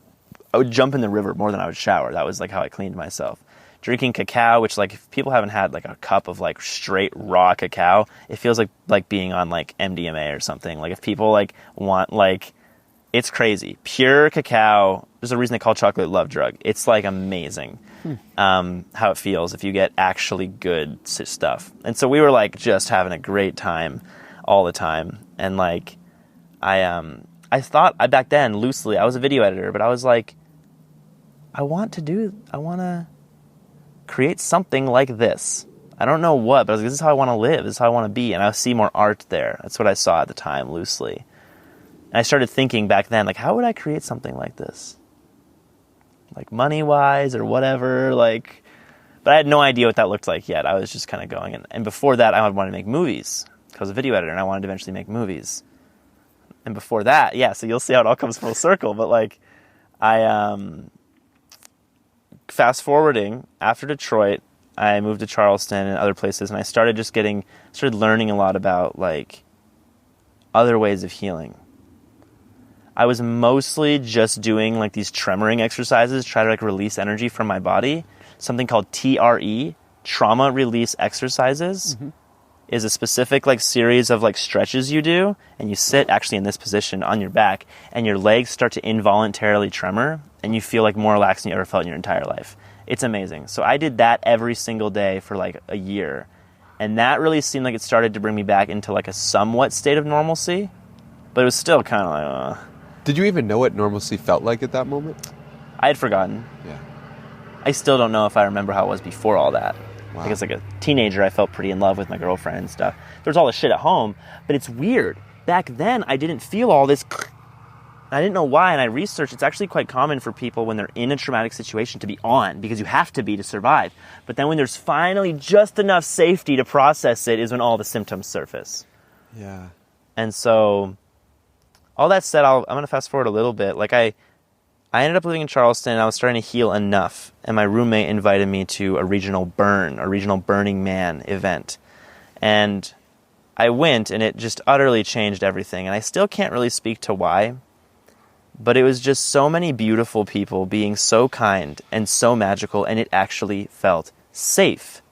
I would jump in the river more than I would shower. That was like how I cleaned myself. Drinking cacao, which like if people haven't had like a cup of like straight raw cacao, it feels like being on like MDMA or something. Like if people like want like, it's crazy. Pure cacao, there's a reason they call chocolate love drug. It's like amazing how it feels if you get actually good stuff. And so we were like just having a great time all the time. And like I thought back then loosely, I was a video editor, but I was like, I want to create something like this. I don't know what, but I was like, this is how I want to live. This is how I want to be. And I see more art there. That's what I saw at the time, loosely. And I started thinking back then, like, how would I create something like this? Like money-wise or whatever. Like, but I had no idea what that looked like yet. I was just kind of going. And before that, I wanted to make movies. Because I was a video editor and I wanted to eventually make movies. And before that, yeah, so you'll see how it all comes full circle. But like, fast forwarding, after Detroit, I moved to Charleston and other places, and I started learning a lot about like other ways of healing. I was mostly just doing like these tremoring exercises, try to like release energy from my body. Something called TRE, trauma release exercises, is a specific like series of like stretches you do, and you sit actually in this position on your back, and your legs start to involuntarily tremor, and you feel like more relaxed than you ever felt in your entire life. It's amazing. So I did that every single day for like a year, and that really seemed like it started to bring me back into like a somewhat state of normalcy, but it was still kind of like, Did you even know what normalcy felt like at that moment? I had forgotten. Yeah. I still don't know if I remember how it was before all that. Wow. Like as like a teenager, I felt pretty in love with my girlfriend and stuff. There's all this shit at home, but it's weird. Back then, I didn't feel all this. I didn't know why, and I researched. It's actually quite common for people when they're in a traumatic situation to be on, because you have to be to survive. But then when there's finally just enough safety to process it is when all the symptoms surface. Yeah. And so, all that said, I'm going to fast forward a little bit. Like I ended up living in Charleston, and I was starting to heal enough, and my roommate invited me to a regional Burning Man event. And I went, and it just utterly changed everything. And I still can't really speak to why, but it was just so many beautiful people being so kind and so magical, and it actually felt safe.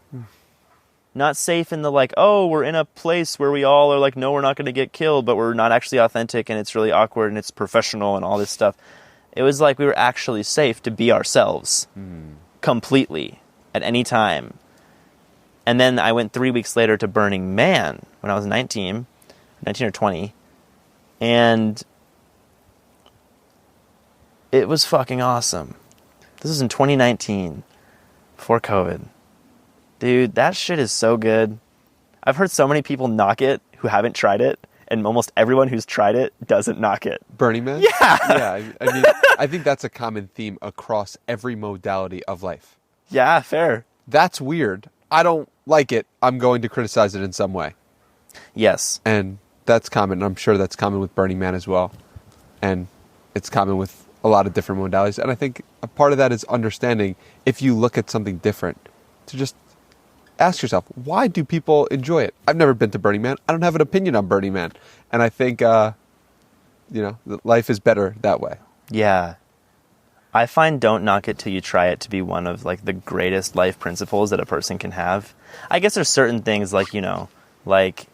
Not safe in the like, oh, we're in a place where we all are like, no, we're not going to get killed, but we're not actually authentic, and it's really awkward, and it's professional, and all this stuff. It was like we were actually safe to be ourselves completely at any time. And then I went 3 weeks later to Burning Man when I was 19 or 20. And it was fucking awesome. This was in 2019, before COVID. Dude, that shit is so good. I've heard so many people knock it who haven't tried it. And almost everyone who's tried it doesn't knock it. Burning Man? Yeah. Yeah. I mean, I think that's a common theme across every modality of life. Yeah, fair. That's weird. I don't like it. I'm going to criticize it in some way. Yes. And that's common. And I'm sure that's common with Burning Man as well. And it's common with a lot of different modalities. And I think a part of that is understanding, if you look at something different, to just ask yourself, why do people enjoy it? I've never been to Burning Man. I don't have an opinion on Burning Man. And I think, life is better that way. Yeah. I find don't knock it till you try it to be one of like the greatest life principles that a person can have. I guess there's certain things like, like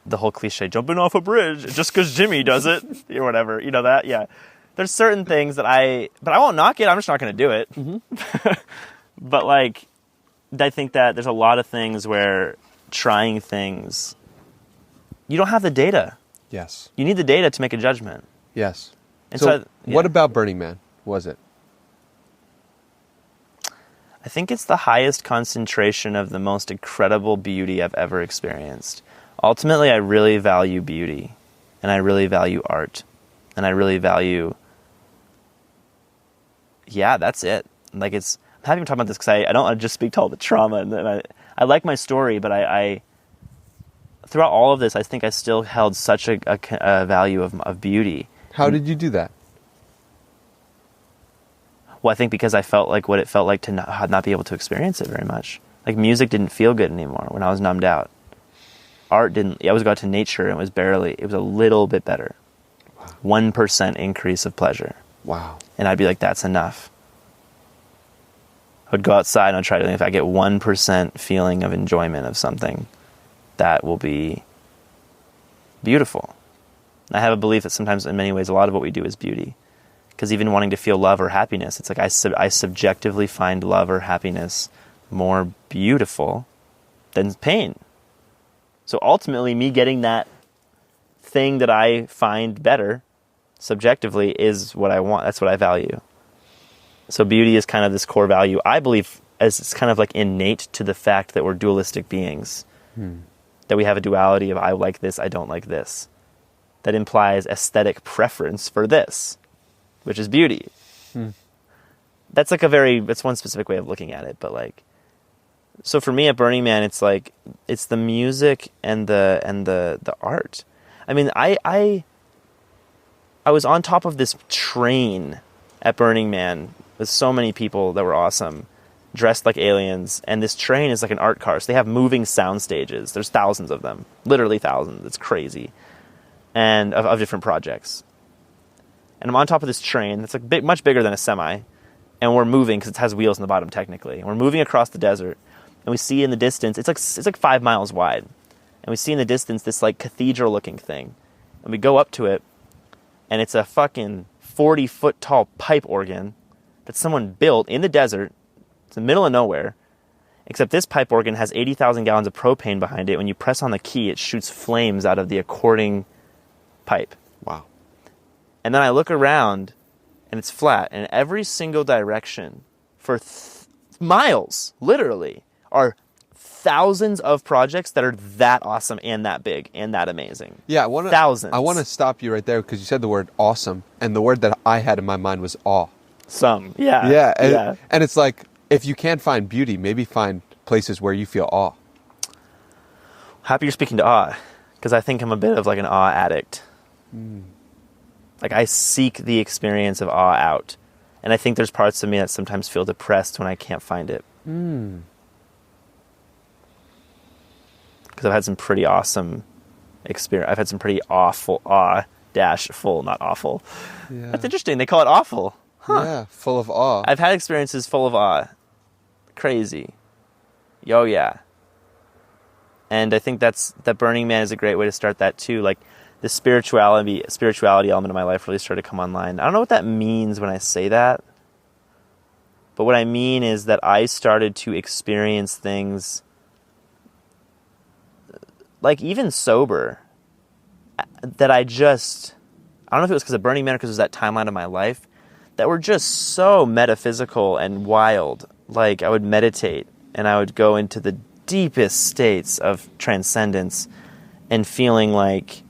the whole cliche, jumping off a bridge just because Jimmy does it or whatever, that? Yeah. There's certain things but I won't knock it. I'm just not going to do it. Mm-hmm. But like, I think that there's a lot of things where trying things, you don't have the data. Yes. You need the data to make a judgment. Yes. And so what about Burning Man was it? I think it's the highest concentration of the most incredible beauty I've ever experienced. Ultimately, I really value beauty, and I really value art, and I really value yeah, that's it. Like I'm happy to talk about this because I don't want to just speak to all the trauma. And I like my story, but I throughout all of this, I think I still held such a value of beauty. How did you do that? Well, I think because I felt like what it felt like to not be able to experience it very much. Like music didn't feel good anymore when I was numbed out. Art didn't. I was go out to nature and it was a little bit better. Wow. 1% increase of pleasure. Wow. And I'd be like, that's enough. I would go outside and I'd try to, if I get 1% feeling of enjoyment of something, that will be beautiful. I have a belief that sometimes in many ways a lot of what we do is beauty. Because even wanting to feel love or happiness, it's like I subjectively find love or happiness more beautiful than pain. So ultimately, me getting that thing that I find better subjectively is what I want. That's what I value. So beauty is kind of this core value, I believe, as it's kind of like innate to the fact that we're dualistic beings. That we have a duality of I like this, I don't like this. That implies aesthetic preference for this, which is beauty. That's like that's one specific way of looking at it, but like, so for me at Burning Man, it's like, it's the music and the art. I mean, I was on top of this train at Burning Man with so many people that were awesome, dressed like aliens, and this train is like an art car. So they have moving sound stages. There's thousands of them, literally thousands. It's crazy, and of different projects. And I'm on top of this train that's like much bigger than a semi, and we're moving because it has wheels in the bottom technically. And we're moving across the desert, and we see in the distance, it's like 5 miles wide, and we see in the distance this like cathedral-looking thing, and we go up to it, and it's a fucking 40-foot tall pipe organ that someone built in the desert. It's in the middle of nowhere, except this pipe organ has 80,000 gallons of propane behind it. When you press on the key, it shoots flames out of the according pipe. Wow. And then I look around, and it's flat, and in every single direction for miles, literally, are thousands of projects that are that awesome and that big and that amazing. Yeah, thousands. I want to stop you right there because you said the word awesome, and the word that I had in my mind was awe. Yeah. And it's like, if you can't find beauty, maybe find places where you feel awe. Happy you're speaking to awe, because I think I'm a bit of like an awe addict. Like I seek the experience of awe out, and I think there's parts of me that sometimes feel depressed when I can't find it. Because I've had some pretty awesome experience. I've had some pretty awful full, not awful. Yeah. That's interesting. They call it awful. Huh. Yeah, full of awe. I've had experiences full of awe. Crazy. Yo, yeah. And I think that Burning Man is a great way to start that too. Like the spirituality element of my life really started to come online. I don't know what that means when I say that. But what I mean is that I started to experience things like even sober that I don't know if it was because of Burning Man or because it was that timeline of my life, that were just so metaphysical and wild. Like I would meditate and I would go into the deepest states of transcendence and feeling like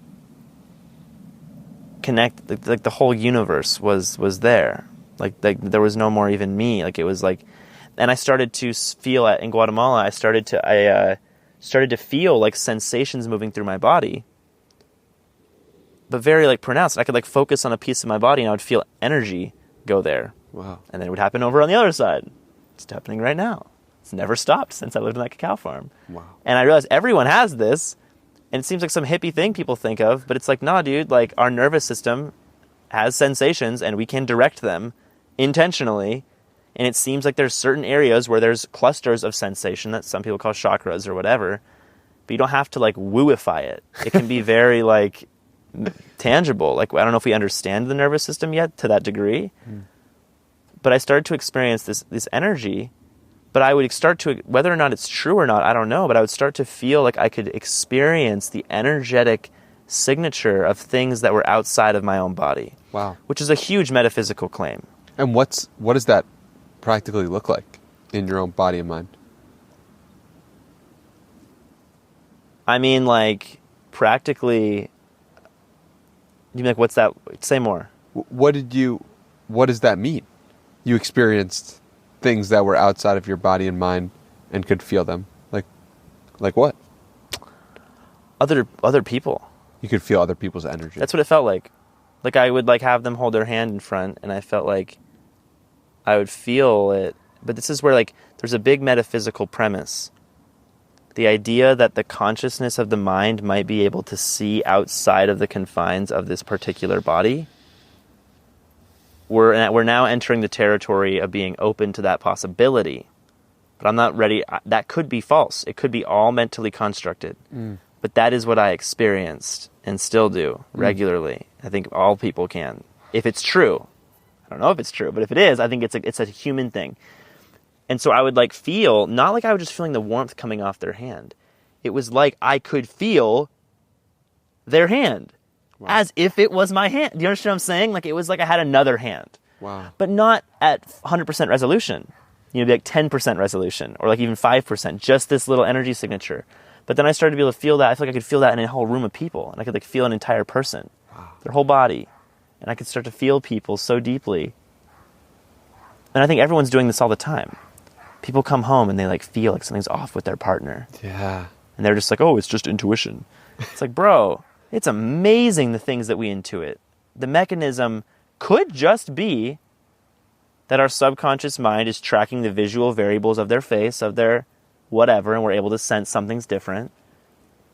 like the whole universe was there. Like there was no more even me. Like it was like, and I started to feel in Guatemala. I started to feel like sensations moving through my body, but very like pronounced. I could like focus on a piece of my body and I would feel energy go there. Wow. And then it would happen over on the other side. It's happening right now. It's never stopped since I lived in that cacao farm. Wow. And I realized everyone has this, and it seems like some hippie thing people think of, but it's like, nah, dude, like our nervous system has sensations and we can direct them intentionally. And it seems like there's certain areas where there's clusters of sensation that some people call chakras or whatever, but you don't have to like wooify it. It can be very like tangible. Like, I don't know if we understand the nervous system yet to that degree, but I started to experience this energy, but I would start to, whether or not it's true or not, I don't know, but I would start to feel like I could experience the energetic signature of things that were outside of my own body. Wow. Which is a huge metaphysical claim. And what does that practically look like in your own body and mind? I mean, like, practically, you mean like, what's that? Say more. What does that mean? you experienced things that were outside of your body and mind and could feel them? Like what? Other people. You could feel other people's energy. That's what it felt like. Like I would like have them hold their hand in front, and I felt like I would feel it. But this is where like there's a big metaphysical premise. The idea that the consciousness of the mind might be able to see outside of the confines of this particular body. We're now entering the territory of being open to that possibility. But I'm not ready. That could be false. It could be all mentally constructed. But that is what I experienced and still do regularly. I think all people can. If it's true. I don't know if it's true, but if it is, I think it's a human thing. And so I would like feel, not like I was just feeling the warmth coming off their hand. It was like I could feel their hand. Wow. As if it was my hand. Do you understand what I'm saying? Like it was like I had another hand. Wow. But not at 100% resolution. You know, be like 10% resolution or like even 5%, just this little energy signature. But then I started to be able to feel that. I feel like I could feel that in a whole room of people. And I could like feel an entire person, their whole body. And I could start to feel people so deeply. And I think everyone's doing this all the time. People come home and they like feel like something's off with their partner. Yeah. And they're just like, oh, it's just intuition. It's like, bro, it's amazing the things that we intuit. The mechanism could just be that our subconscious mind is tracking the visual variables of their face, of their whatever, and we're able to sense something's different.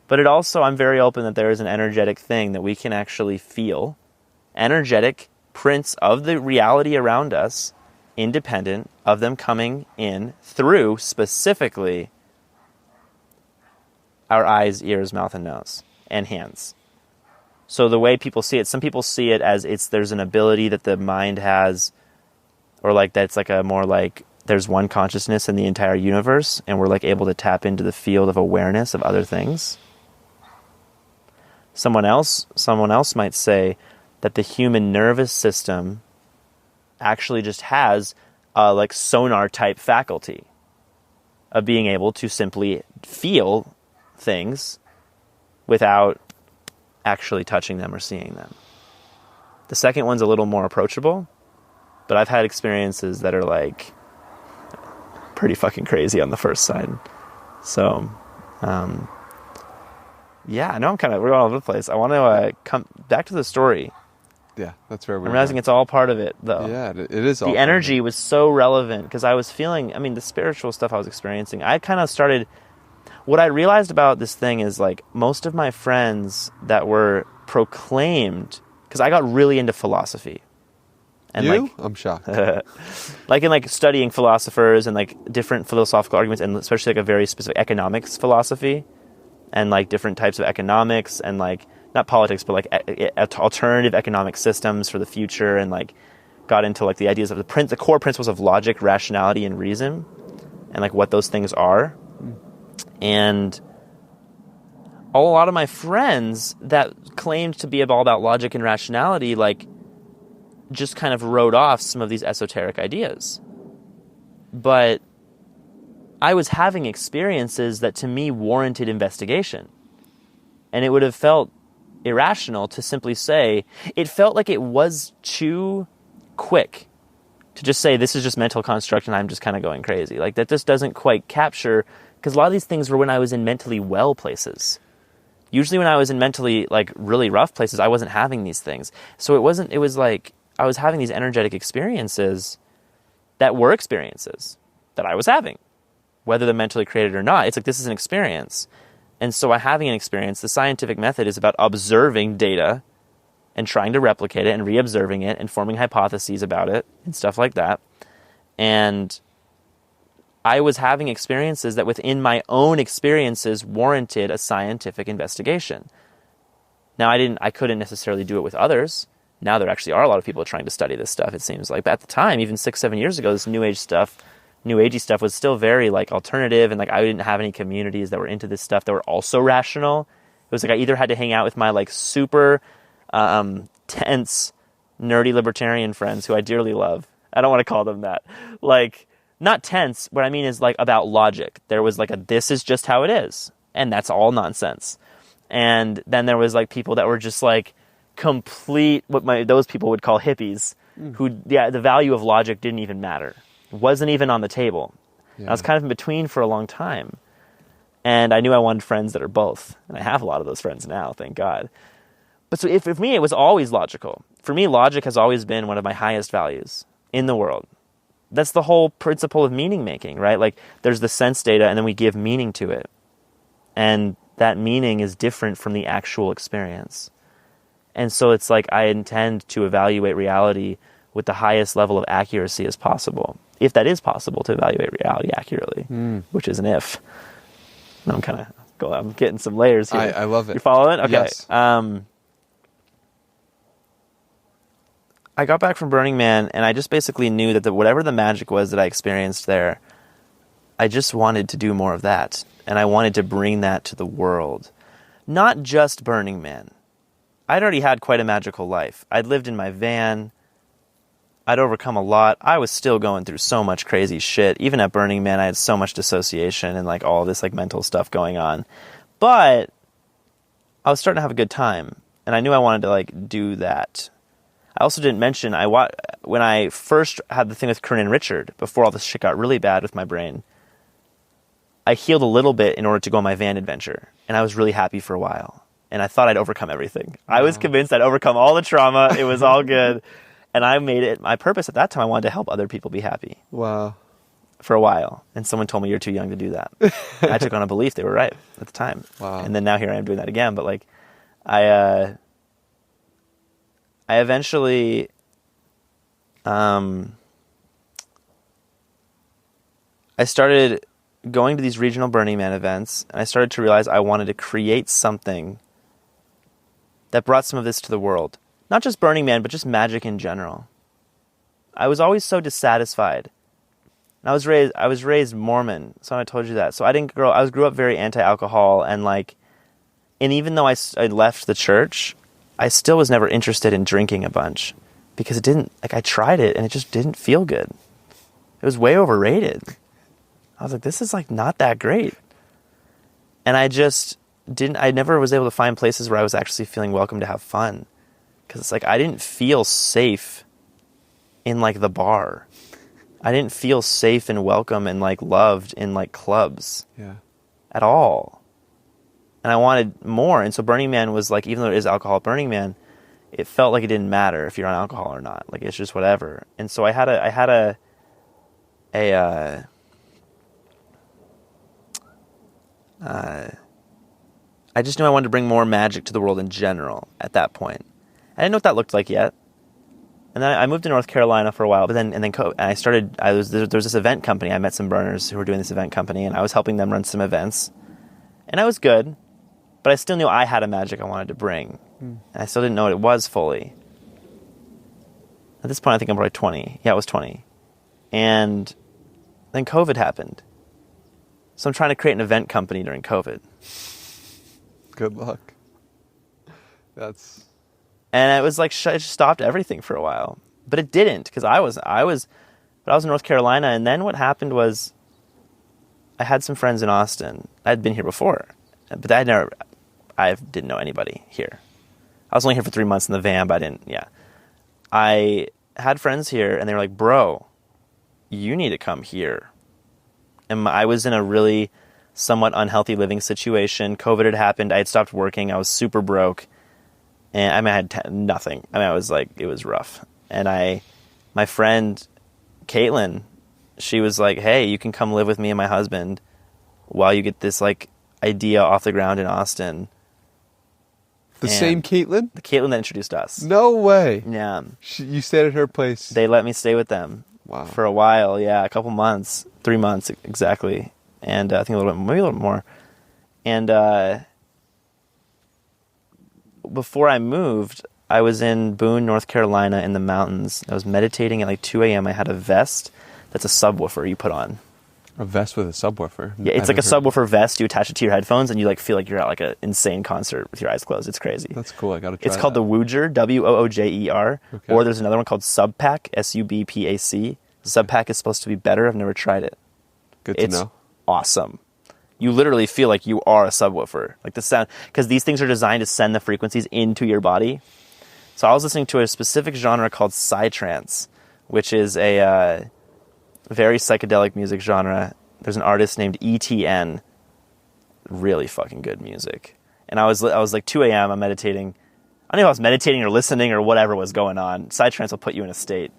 But it also, I'm very open that there is an energetic thing that we can actually feel. Energetic prints of the reality around us, independent of them coming in through specifically our eyes, ears, mouth, and nose, and hands. So the way people see it, some people see it as there's an ability that the mind has, or like that's like a more like there's one consciousness in the entire universe, and we're like able to tap into the field of awareness of other things. Someone else might say that the human nervous system actually just has a like sonar type faculty of being able to simply feel things without actually touching them or seeing them. The second one's a little more approachable, but I've had experiences that are like pretty fucking crazy on the first side. So, yeah, I know we're all over the place. I want to come back to the story. Yeah, that's where we're I'm realizing it's all part of it, though. Yeah, it is all the energy was so relevant because I was feeling, the spiritual stuff I was experiencing. I kind of started, what I realized about this thing is like most of my friends that were proclaimed, because I got really into philosophy. And I'm shocked. Like in like studying philosophers and like different philosophical arguments, and especially like a very specific economics philosophy and like different types of economics and like not politics, but like alternative economic systems for the future, and like got into like the ideas of the core principles of logic, rationality, and reason, and like what those things are. And a lot of my friends that claimed to be all about logic and rationality, like just kind of wrote off some of these esoteric ideas. But I was having experiences that to me warranted investigation. And it would have felt irrational to simply say, it felt like it was too quick to just say, this is just mental construct and I'm just kind of going crazy. Like that just doesn't quite capture, because a lot of these things were when I was in mentally well places. Usually when I was in mentally like really rough places, I wasn't having these things. So it was like I was having these energetic experiences that were experiences that I was having, whether they're mentally created or not. It's like, this is an experience. And so having an experience, the scientific method is about observing data and trying to replicate it and re-observing it and forming hypotheses about it and stuff like that. And I was having experiences that within my own experiences warranted a scientific investigation. Now I couldn't necessarily do it with others. Now there actually are a lot of people trying to study this stuff, it seems like. But at the time, even 6-7 years ago, this new agey stuff was still very like alternative, and like I didn't have any communities that were into this stuff that were also rational. It was like I either had to hang out with my like super tense, nerdy libertarian friends who I dearly love. I don't want to call them that. Like, not tense, what I mean is like about logic. There was like this is just how it is, and that's all nonsense. And then there was like people that were just like complete, those people would call hippies, the value of logic didn't even matter. It wasn't even on the table. Yeah. I was kind of in between for a long time. And I knew I wanted friends that are both. And I have a lot of those friends now, thank God. But so for me, it was always logical. For me, logic has always been one of my highest values in the world. That's the whole principle of meaning making, right? Like there's the sense data and then we give meaning to it. And that meaning is different from the actual experience. And so it's like I intend to evaluate reality with the highest level of accuracy as possible. If that is possible to evaluate reality accurately, which is an if. No, I'm getting some layers here. I love it. You following? Okay. Yes. I got back from Burning Man, and I just basically knew that whatever the magic was that I experienced there, I just wanted to do more of that. And I wanted to bring that to the world. Not just Burning Man. I'd already had quite a magical life. I'd lived in my van. I'd overcome a lot. I was still going through so much crazy shit. Even at Burning Man, I had so much dissociation and like all this like mental stuff going on. But I was starting to have a good time, and I knew I wanted to like do that. I also didn't mention when I first had the thing with Corinne and Richard, before all this shit got really bad with my brain, I healed a little bit in order to go on my van adventure, and I was really happy for a while. And I thought I'd overcome everything. I was convinced I'd overcome all the trauma. It was all good. And I made it my purpose at that time. I wanted to help other people be happy. Wow. For a while. And someone told me, you're too young to do that. I took on a belief. They were right at the time. Wow. And then now here I am doing that again. But like, I eventually, I started going to these regional Burning Man events, and I started to realize I wanted to create something that brought some of this to the world. Not just Burning Man, but just magic in general. I was always so dissatisfied. And I was raised Mormon, so I told you that. So I grew up very anti-alcohol, and even though I left the church, I still was never interested in drinking a bunch, because I tried it and it just didn't feel good. It was way overrated. I was like, this is like not that great. And I never was able to find places where I was actually feeling welcome to have fun. Because it's like, I didn't feel safe in like the bar. I didn't feel safe and welcome and like loved in like clubs. Yeah. At all. And I wanted more. And so Burning Man was like, even though it is alcohol at Burning Man, it felt like it didn't matter if you're on alcohol or not. Like, it's just whatever. And so I just knew I wanted to bring more magic to the world in general at that point. I didn't know what that looked like yet. And then I moved to North Carolina for a while, there was this event company. I met some burners who were doing this event company, and I was helping them run some events. And I was good, but I still knew I had a magic I wanted to bring. And I still didn't know what it was fully. At this point, I think I'm probably 20. Yeah, I was 20. And then COVID happened. So I'm trying to create an event company during COVID. Good luck. And it was like, it just stopped everything for a while. But it didn't, because I was in North Carolina, and then what happened was I had some friends in Austin. I'd been here before, but I didn't know anybody here. I was only here for 3 months in the van, but I had friends here, and they were like, bro, you need to come here. And I was in a really somewhat unhealthy living situation. COVID had happened. I had stopped working. I was super broke. And I had nothing. I was like, it was rough. And my friend, Caitlin, she was like, hey, you can come live with me and my husband while you get this like idea off the ground in Austin. The same Caitlin? The Caitlin that introduced us. No way. Yeah. You stayed at her place? They let me stay with them. Wow. For a while, yeah, a couple months, 3 months exactly. And I think maybe a little more. And before I moved, I was in Boone, North Carolina in the mountains. I was meditating at like 2 a.m. I had a vest that's a subwoofer you put on. A vest with a subwoofer? Yeah, it's like a subwoofer vest. You attach it to your headphones and you like feel like you're at like an insane concert with your eyes closed. It's crazy. That's cool. I got to try It's called the Wooger, Woojer. Okay. Or there's another one called Subpack, Subpac. Subpac is supposed to be better. I've never tried it. Good to know. It's awesome. You literally feel like you are a subwoofer. Like the sound, because these things are designed to send the frequencies into your body. So I was listening to a specific genre called psytrance, which is a very psychedelic music genre. There's an artist named ETN, really fucking good music. And I was like 2 a.m. I'm meditating. I don't know if I was meditating or listening or whatever was going on. Psytrance will put you in a state.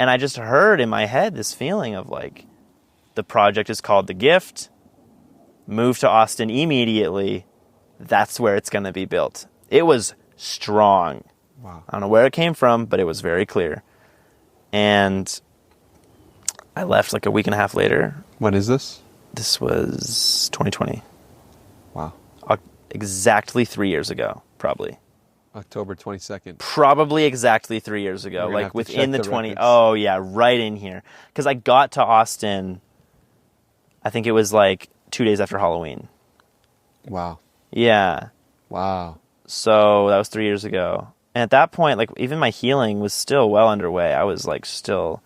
And I just heard in my head this feeling of like, the project is called The Gift. Move to Austin immediately. That's where it's going to be built. It was strong. Wow. I don't know where it came from, but it was very clear. And I left like a week and a half later. When is this? This was 2020. Wow. Exactly 3 years ago, probably. October 22nd. Probably exactly 3 years ago. Like within the 20. Records. Oh, yeah, right in here. Because I got to Austin, I think it was like 2 days after Halloween. Wow. Yeah. Wow. So that was 3 years ago. And at that point, like even my healing was still well underway. I was like still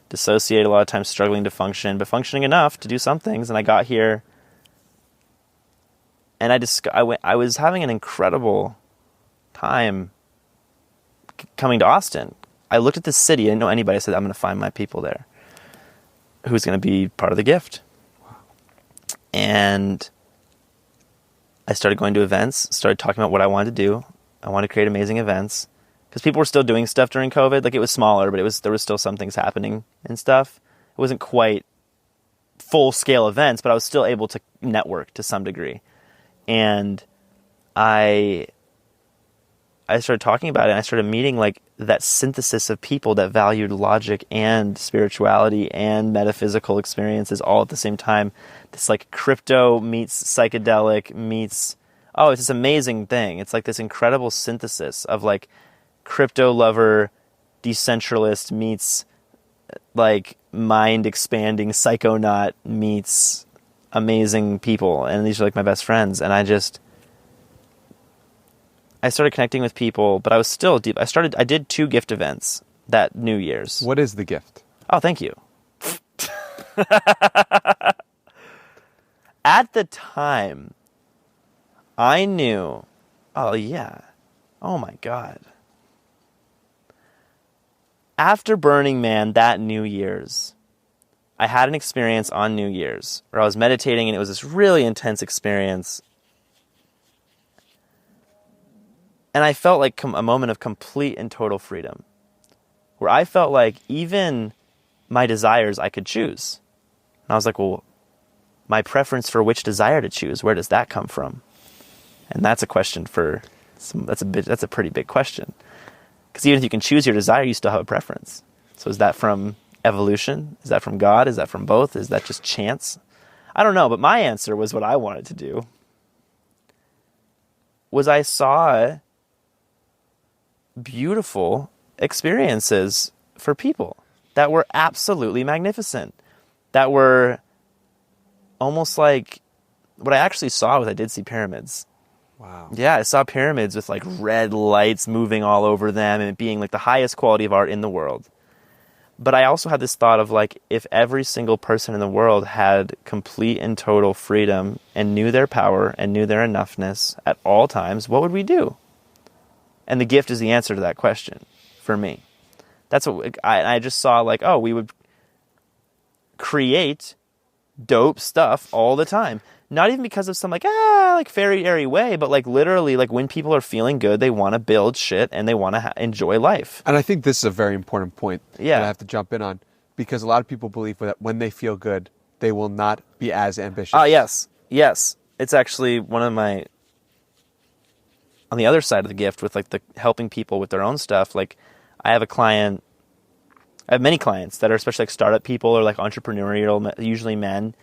dissociated, a lot of times struggling to function, but functioning enough to do some things. And I got here, and I was having an incredible time coming to Austin. I looked at the city. I didn't know anybody. I said, I'm going to find my people there. Who's going to be part of the gift? Wow. And I started going to events, started talking about what I wanted to do. I wanted to create amazing events because people were still doing stuff during COVID. Like it was smaller, but there was still some things happening and stuff. It wasn't quite full scale events, but I was still able to network to some degree. And I started talking about it, and I started meeting like that synthesis of people that valued logic and spirituality and metaphysical experiences all at the same time. This like crypto meets psychedelic meets, oh, it's this amazing thing. It's like this incredible synthesis of like crypto lover, decentralist meets like mind expanding psychonaut meets amazing people. And these are like my best friends. And I started connecting with people, but I was still deep. I did 2 gift events that New Year's. What is the gift? Oh, thank you. At the time, I knew, oh yeah, oh my God. After Burning Man that New Year's, I had an experience on New Year's where I was meditating, and it was this really intense experience. And I felt like a moment of complete and total freedom, where I felt like even my desires I could choose. And I was like, well, my preference for which desire to choose, where does that come from? And that's a question that's a pretty big question. Because even if you can choose your desire, you still have a preference. So is that from evolution? Is that from God? Is that from both? Is that just chance? I don't know, but my answer was what I wanted to do. Was I saw beautiful experiences for people that were absolutely magnificent, that were almost like what I actually saw was I did see pyramids. Wow. Yeah, I saw pyramids with like red lights moving all over them and it being like the highest quality of art in the world. But I also had this thought of like, if every single person in the world had complete and total freedom and knew their power and knew their enoughness at all times, what would we do? And the gift is the answer to that question for me. That's what I just saw, like, oh, we would create dope stuff all the time. Not even because of some like fairy-airy way, but like literally like when people are feeling good, they want to build shit and they want to enjoy life. And I think this is a very important point that I have to jump in on, because a lot of people believe that when they feel good, they will not be as ambitious. Yes. It's actually one of my, on the other side of the gift with like the helping people with their own stuff. Like I have many clients that are especially like startup people or like entrepreneurial, usually men,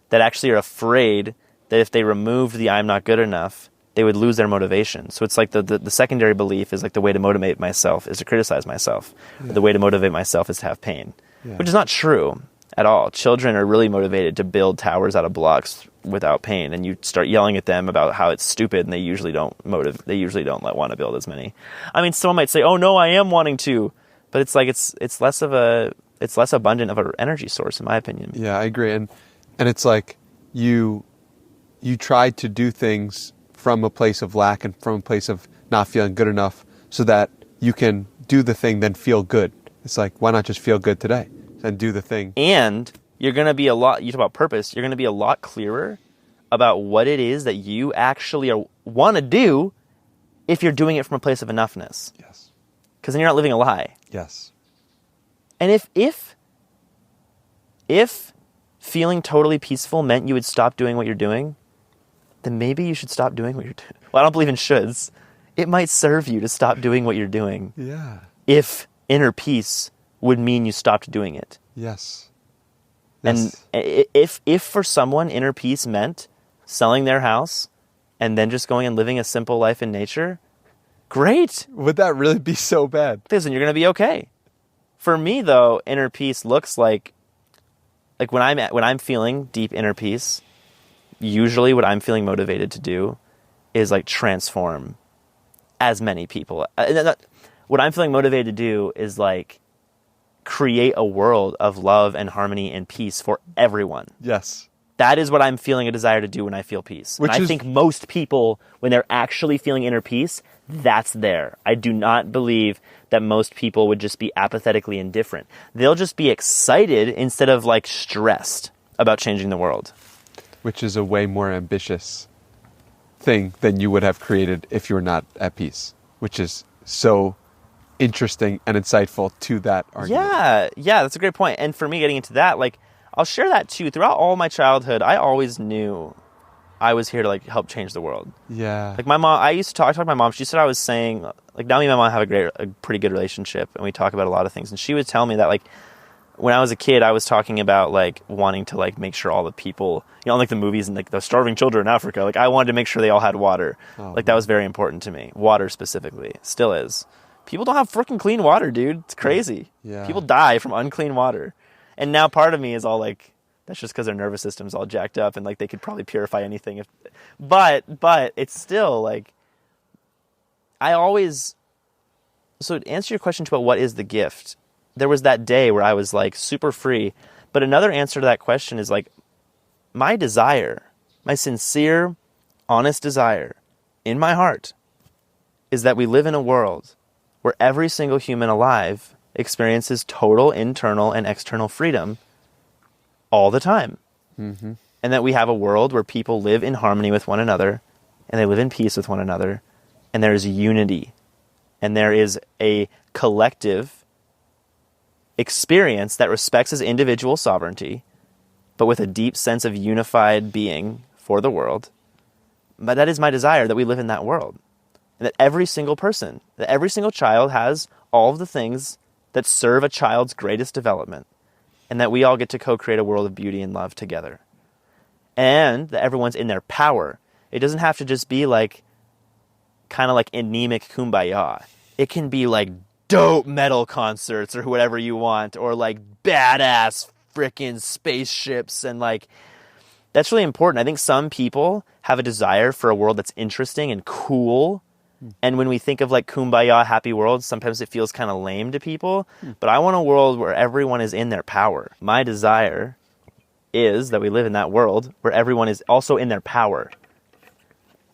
that actually are afraid that if they removed the I'm not good enough, they would lose their motivation. So it's like the secondary belief is like the way to motivate myself is to criticize myself. Yeah. The way to motivate myself is to have pain, which is not true at all. Children are really motivated to build towers out of blocks without pain, and you start yelling at them about how it's stupid, and they usually don't want to build as many. I mean, someone might say, "Oh no, I am wanting to," but it's like it's less abundant of an energy source, in my opinion. Yeah, I agree, and it's like you try to do things from a place of lack and from a place of not feeling good enough, so that you can do the thing, then feel good. It's like, why not just feel good today and do the thing? And you're going to be you talk about purpose, you're going to be a lot clearer about what it is that you actually want to do if you're doing it from a place of enoughness. Yes. Because then you're not living a lie. Yes. And if feeling totally peaceful meant you would stop doing what you're doing, then maybe you should stop doing what you're doing. Well, I don't believe in shoulds. It might serve you to stop doing what you're doing. Yeah. If inner peace would mean you stopped doing it. Yes. And if for someone inner peace meant selling their house and then just going and living a simple life in nature, great. Would that really be so bad? Listen, you're going to be okay. For me, though, inner peace looks like when I'm feeling deep inner peace, usually what I'm feeling motivated to do is like transform as many people. What I'm feeling motivated to do is like create a world of love and harmony and peace for everyone. Yes. That is what I'm feeling a desire to do when I feel peace. And I think most people, when they're actually feeling inner peace, that's there. I do not believe that most people would just be apathetically indifferent. They'll just be excited instead of like stressed about changing the world. Which is a way more ambitious thing than you would have created if you were not at peace, which is so interesting and insightful to that argument. Yeah, that's a great point. And for me, getting into that, like, I'll share that too. Throughout all my childhood, I always knew I was here to like help change the world. Yeah. Like my mom, I talked to my mom. She said I was saying, like, now me and my mom have a pretty good relationship, and we talk about a lot of things. And she would tell me that, like, when I was a kid, I was talking about like wanting to like make sure all the people, you know, like the movies and like the starving children in Africa, like I wanted to make sure they all had water. Like that was very important to me. Water specifically, still is. People don't have freaking clean water, dude. It's crazy. Yeah. People die from unclean water. And now part of me is all like, that's just because their nervous system's all jacked up and like they could probably purify anything. But it's still like, so to answer your question about what is the gift, there was that day where I was like super free. But another answer to that question is like, my desire, my sincere, honest desire in my heart is that we live in a world where every single human alive experiences total internal and external freedom all the time. Mm-hmm. And that we have a world where people live in harmony with one another and they live in peace with one another and there is unity and there is a collective experience that respects his individual sovereignty but with a deep sense of unified being for the world. But that is my desire, that we live in that world. And that every single person, that every single child has all of the things that serve a child's greatest development, and that we all get to co-create a world of beauty and love together. And that everyone's in their power. It doesn't have to just be like, kind of like anemic kumbaya. It can be like dope metal concerts or whatever you want, or like badass frickin' spaceships, and like, that's really important. I think some people have a desire for a world that's interesting and cool. And when we think of like kumbaya, happy world, sometimes it feels kind of lame to people. But I want a world where everyone is in their power. My desire is that we live in that world where everyone is also in their power.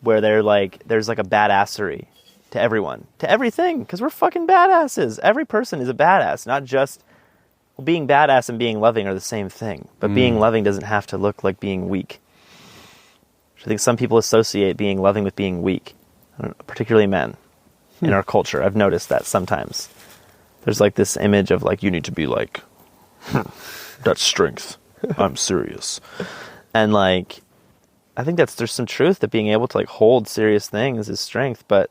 Where there's like a badassery to everyone, to everything, because we're fucking badasses. Every person is a badass, not just, well, being badass and being loving are the same thing. But being loving doesn't have to look like being weak. I think some people associate being loving with being weak. Particularly men in our culture. I've noticed that sometimes. There's like this image of like, you need to be like, that's strength. I'm serious. And like, I think there's some truth that being able to like hold serious things is strength. But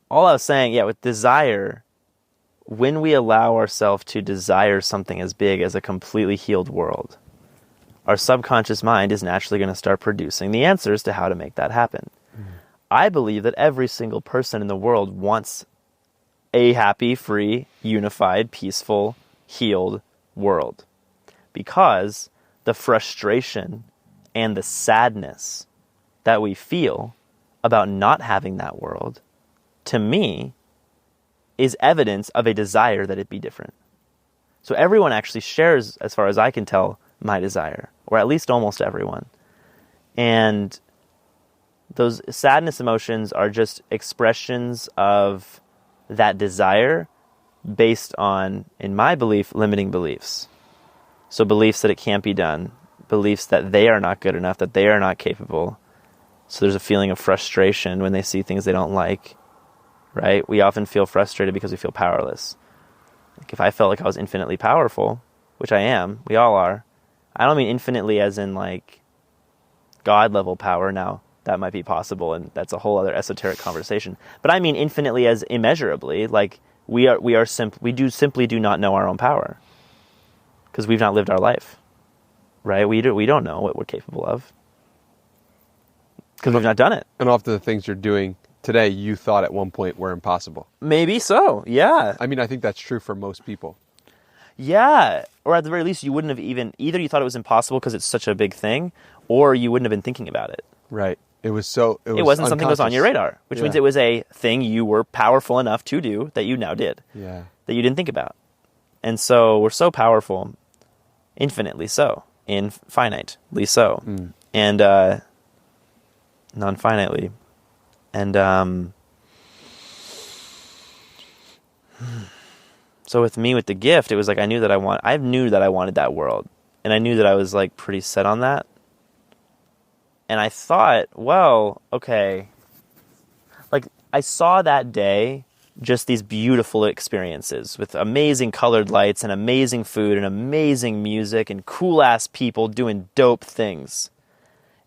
all I was saying, with desire, when we allow ourselves to desire something as big as a completely healed world, our subconscious mind is naturally going to start producing the answers to how to make that happen. I believe that every single person in the world wants a happy, free, unified, peaceful, healed world. Because the frustration and the sadness that we feel about not having that world, to me, is evidence of a desire that it be different. So everyone actually shares, as far as I can tell, my desire, or at least almost everyone. And those sadness emotions are just expressions of that desire based on, in my belief, limiting beliefs. So beliefs that it can't be done, beliefs that they are not good enough, that they are not capable. So there's a feeling of frustration when they see things they don't like, right? We often feel frustrated because we feel powerless. Like if I felt like I was infinitely powerful, which I am, we all are. I don't mean infinitely as in like God level power. Now that might be possible, and that's a whole other esoteric conversation. But I mean infinitely as immeasurably. Like we simply do not know our own power because we've not lived our life, right? We don't know what we're capable of because we've not done it. And often the things you're doing today, you thought at one point were impossible. Maybe so. Yeah. I mean, I think that's true for most people. Yeah. Or at the very least, you wouldn't have either you thought it was impossible because it's such a big thing, or you wouldn't have been thinking about it. Right. It wasn't something that was on your radar, which means it was a thing you were powerful enough to do that you now did. Yeah. That you didn't think about. And so we're so powerful, infinitely so, infinitely so, and non-finitely. And so with me, with the gift, it was like I knew that I wanted that world, and I knew that I was like pretty set on that. And I thought, well, okay, like I saw that day just these beautiful experiences with amazing colored lights and amazing food and amazing music and cool ass people doing dope things.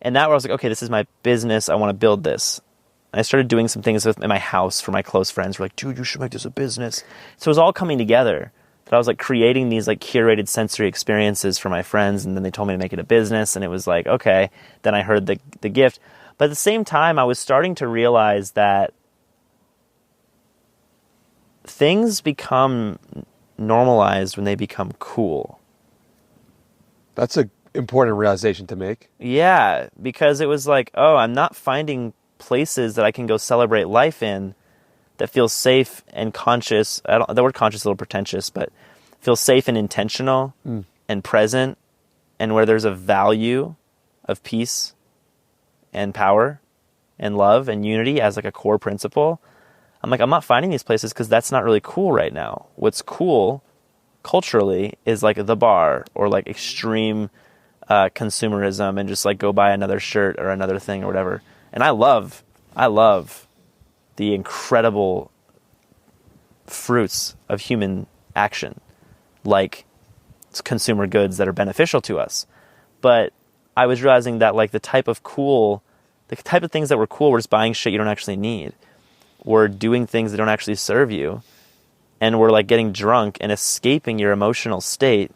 And that where I was like, okay, this is my business. I want to build this. And I started doing some things in my house for my close friends. We're like, dude, you should make this a business. So it was all coming together. That I was like creating these like curated sensory experiences for my friends, and then they told me to make it a business, and it was like, okay. Then I heard the gift. But at the same time, I was starting to realize that things become normalized when they become cool. That's an important realization to make. Yeah, because it was like, oh, I'm not finding places that I can go celebrate life in that feels safe and conscious. The word conscious is a little pretentious, but feels safe and intentional and present, and where there's a value of peace and power and love and unity as like a core principle. I'm like, I'm not finding these places because that's not really cool right now. What's cool culturally is like the bar or like extreme consumerism and just like go buy another shirt or another thing or whatever. And I love the incredible fruits of human action, like consumer goods that are beneficial to us. But I was realizing that like the type of things that were cool were just buying shit you don't actually need. We're doing things that don't actually serve you. And we're like getting drunk and escaping your emotional state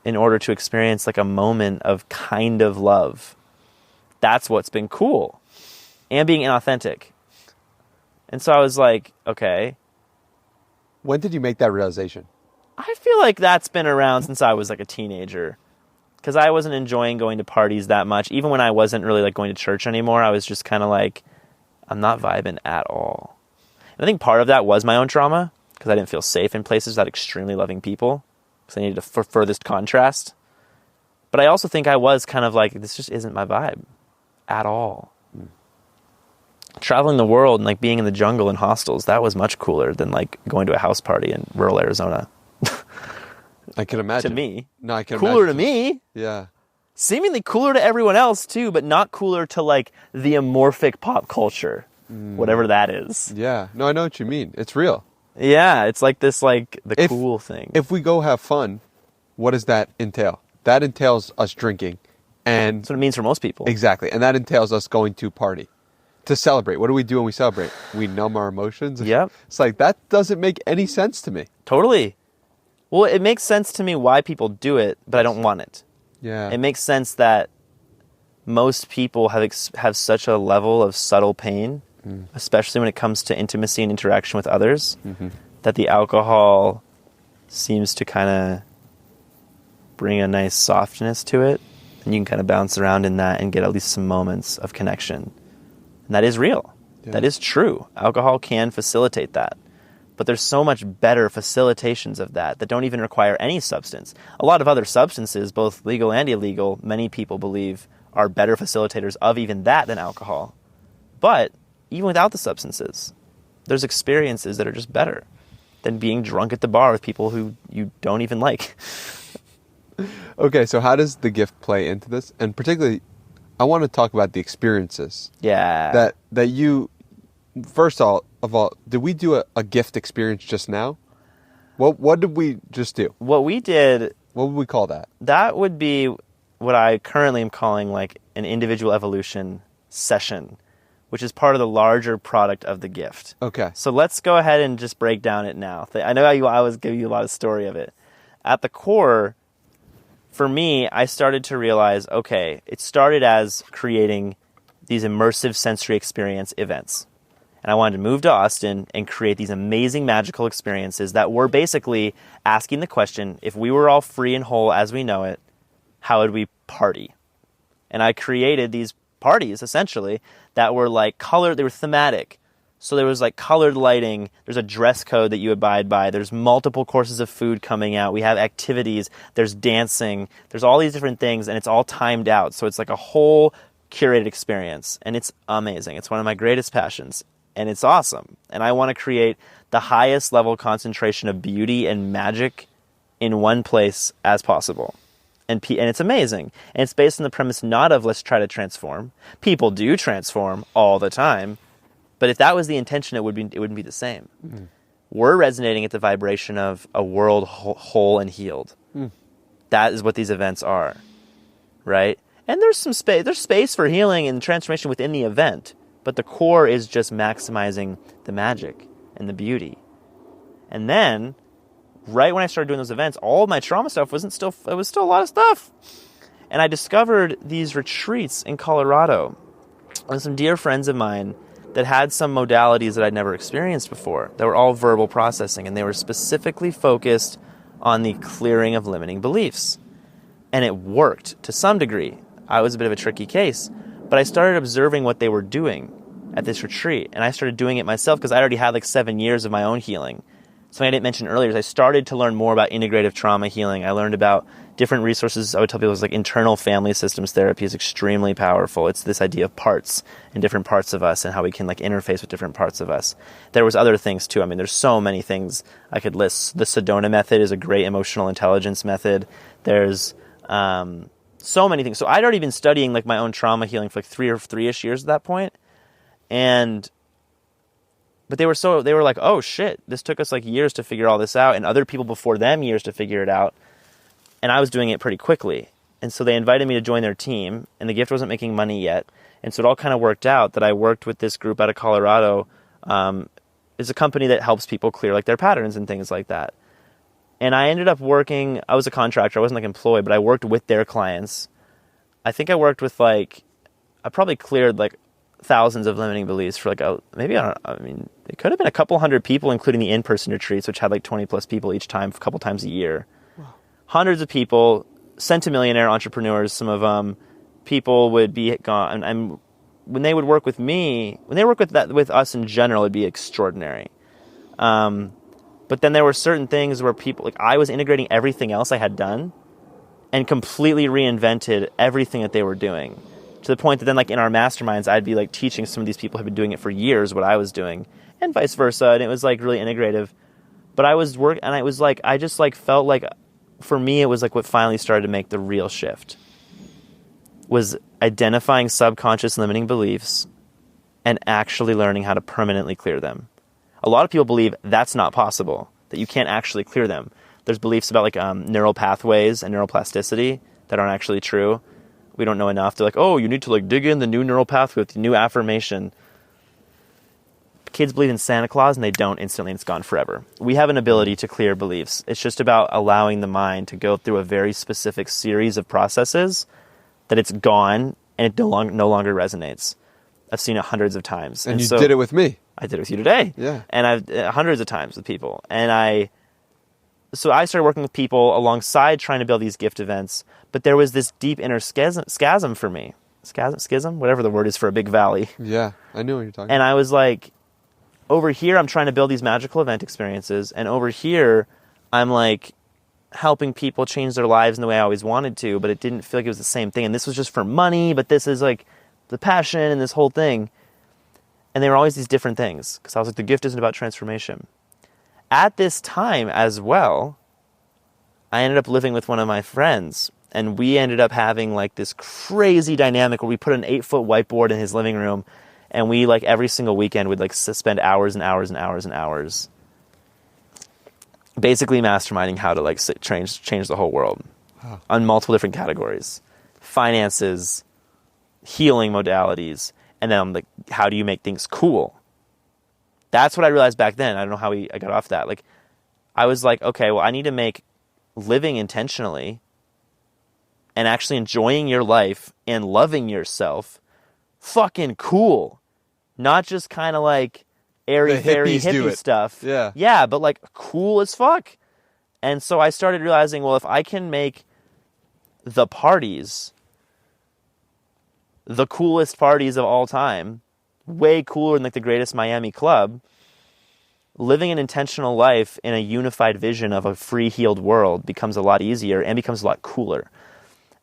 in order to experience like a moment of kind of love. That's what's been cool. And being inauthentic. And so I was like, okay. When did you make that realization? I feel like that's been around since I was like a teenager. Because I wasn't enjoying going to parties that much. Even when I wasn't really like going to church anymore, I was just kind of like, I'm not vibing at all. And I think part of that was my own trauma. Because I didn't feel safe in places without extremely loving people. Because I needed a furthest contrast. But I also think I was kind of like, this just isn't my vibe at all. Traveling the world and like being in the jungle in hostels, that was much cooler than like going to a house party in rural Arizona. I can imagine. To me. No, I can cooler imagine. To me. Yeah. Seemingly cooler to everyone else too, but not cooler to like the amorphic pop culture. Whatever that is. Yeah. No, I know what you mean. It's real. Yeah, it's like this like the cool thing. If we go have fun, what does that entail? That entails us drinking. And that's what it means for most people. Exactly. And that entails us going to party. To celebrate. What do we do when we celebrate? We numb our emotions. Yep. It's like, that doesn't make any sense to me. Totally. Well, it makes sense to me why people do it, but I don't want it. Yeah. It makes sense that most people have such a level of subtle pain, especially when it comes to intimacy and interaction with others, that the alcohol seems to kind of bring a nice softness to it. And you can kind of bounce around in that and get at least some moments of connection. And that is real. Yeah. That is true. Alcohol can facilitate that. But there's so much better facilitations of that don't even require any substance. A lot of other substances, both legal and illegal, many people believe are better facilitators of even that than alcohol. But even without the substances, there's experiences that are just better than being drunk at the bar with people who you don't even like. Okay, so how does the gift play into this? And particularly, I want to talk about the experiences. Yeah. That you, first of all, did we do a gift experience just now? What did we just do? What we did... What would we call that? That would be what I currently am calling like an individual evolution session, which is part of the larger product of the gift. Okay. So let's go ahead and just break down it now. I know I was giving you a lot of story of it. At the core, for me, I started to realize, okay, it started as creating these immersive sensory experience events. And I wanted to move to Austin and create these amazing magical experiences that were basically asking the question, if we were all free and whole as we know it, how would we party? And I created these parties, essentially, that were like colored, they were thematic. So there was like colored lighting, there's a dress code that you abide by, there's multiple courses of food coming out, we have activities, there's dancing, there's all these different things, and it's all timed out. So it's like a whole curated experience, and it's amazing. It's one of my greatest passions. And it's awesome. And I want to create the highest level concentration of beauty and magic in one place as possible. And it's amazing. And it's based on the premise not of let's try to transform. People do transform all the time. But if that was the intention, it wouldn't be the same. Mm. We're resonating at the vibration of a world whole and healed. Mm. That is what these events are. Right? And there's some space. There's space for healing and transformation within the event. But the core is just maximizing the magic and the beauty. And then, right when I started doing those events, all of my trauma stuff it was still a lot of stuff. And I discovered these retreats in Colorado with some dear friends of mine that had some modalities that I'd never experienced before, that were all verbal processing, and they were specifically focused on the clearing of limiting beliefs. And it worked to some degree. I was a bit of a tricky case. But I started observing what they were doing at this retreat, and I started doing it myself because I already had like 7 years of my own healing. Something I didn't mention earlier is I started to learn more about integrative trauma healing. I learned about different resources. I would tell people like internal family systems therapy is extremely powerful. It's this idea of parts and different parts of us and how we can like interface with different parts of us. There was other things too. I mean, there's so many things I could list. The Sedona method is a great emotional intelligence method. There's so many things. So I'd already been studying like my own trauma healing for like three-ish years at that point. But they were like, oh shit, this took us like years to figure all this out, and other people before them years to figure it out. And I was doing it pretty quickly. And so they invited me to join their team, and the gift wasn't making money yet. And so it all kind of worked out that I worked with this group out of Colorado. It's a company that helps people clear like their patterns and things like that. And I ended up working, I was a contractor, I wasn't like employed, but I worked with their clients. I think I worked with I probably cleared like thousands of limiting beliefs for it could have been a couple hundred people, including the in-person retreats, which had like 20 plus people each time, a couple times a year. Wow. Hundreds of people, centimillionaire entrepreneurs, some of them, people would be gone. And when they would work with me, when they work with us in general, it'd be extraordinary. But then there were certain things where people, like I was integrating everything else I had done and completely reinvented everything that they were doing. To the point that then like in our masterminds, I'd be like teaching some of these people who had been doing it for years what I was doing and vice versa. And it was like really integrative. But I was and I was like, I just like felt like for me, it was like what finally started to make the real shift was identifying subconscious limiting beliefs and actually learning how to permanently clear them. A lot of people believe that's not possible, that you can't actually clear them. There's beliefs about like neural pathways and neuroplasticity that aren't actually true. We don't know enough. They're like, oh, you need to like dig in the new neural pathway with the new affirmation. Kids believe in Santa Claus and they don't instantly, and it's gone forever. We have an ability to clear beliefs. It's just about allowing the mind to go through a very specific series of processes that it's gone and it no longer resonates. I've seen it hundreds of times. And you did it with me. I did it with you today. Yeah. And I've hundreds of times with people. So I started working with people alongside trying to build these gift events, but there was this deep inner schism for me. Schism? Whatever the word is for a big valley. Yeah, I knew what you're talking about. And I was like, over here I'm trying to build these magical event experiences, and over here I'm like helping people change their lives in the way I always wanted to, but it didn't feel like it was the same thing. And this was just for money, but this is like the passion and this whole thing. And they were always these different things, because I was like, the gift isn't about transformation. At this time as well, I ended up living with one of my friends, and we ended up having like this crazy dynamic where we put an 8-foot whiteboard in his living room, and we like every single weekend would like spend hours and hours and hours and hours basically masterminding how to like change the whole world on multiple different categories: finances, healing modalities, and then like, how do you make things cool? That's what I realized back then. I don't know how I got off that. Like, I was like, okay, well, I need to make living intentionally and actually enjoying your life and loving yourself fucking cool. Not just kind of like airy-fairy hippie stuff. Yeah, but like cool as fuck. And so I started realizing, well, if I can make the parties, the coolest parties of all time, way cooler than like the greatest Miami club, living an intentional life in a unified vision of a free, healed world becomes a lot easier and becomes a lot cooler.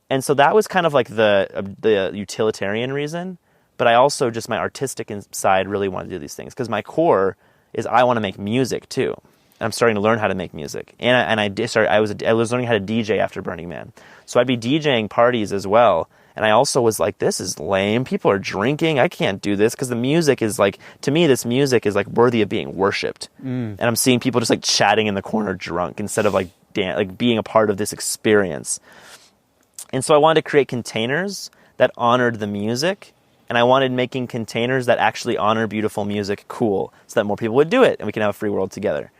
And so that was kind of like the utilitarian reason. But I also, just my artistic side, really wanted to do these things. Because my core is I want to make music too. And I'm starting to learn how to make music. And I was learning how to DJ after Burning Man. So I'd be DJing parties as well. And I also was like, this is lame. People are drinking. I can't do this. Because the music is like, to me, this music is like worthy of being worshipped. And I'm seeing people just like chatting in the corner drunk instead of like being a part of this experience. And so I wanted to create containers that honored the music. And I wanted making containers that actually honor beautiful music cool, so that more people would do it and we can have a free world together.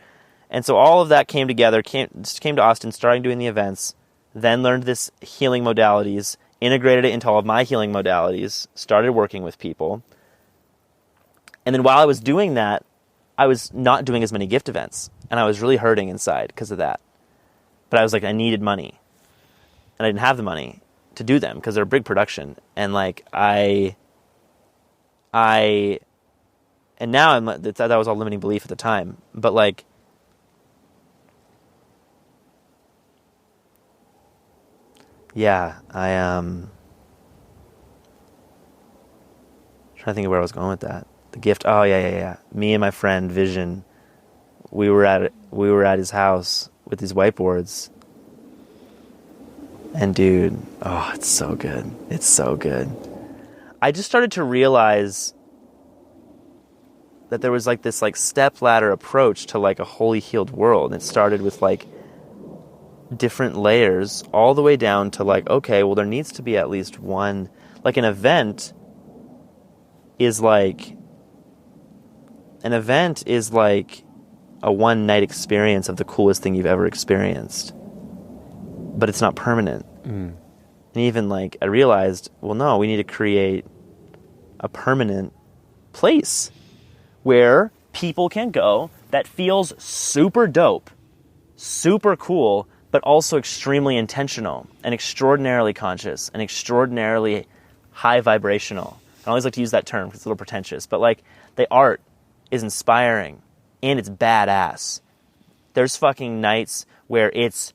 And so all of that came together, came to Austin, started doing the events, then learned this healing modalities, integrated it into all of my healing modalities, started working with people. And then while I was doing that, I was not doing as many gift events. And I was really hurting inside because of that. But I was like, I needed money. And I didn't have the money to do them because they're a big production. And like, and now that was all limiting belief at the time, but like, yeah, trying to think of where I was going with that. The gift. Oh yeah. Me and my friend Vision, we were at his house with these whiteboards. And dude, oh, it's so good. It's so good. I just started to realize that there was like this like step ladder approach to like a wholly healed world. It started with like different layers all the way down to like, okay, well, there needs to be at least one, like an event is like a one night experience of the coolest thing you've ever experienced, but it's not permanent. And even like I realized, well, no, we need to create a permanent place where people can go that feels super dope, super cool, but also extremely intentional and extraordinarily conscious and extraordinarily high vibrational. I always like to use that term because it's a little pretentious, but like the art is inspiring and it's badass. There's fucking nights where it's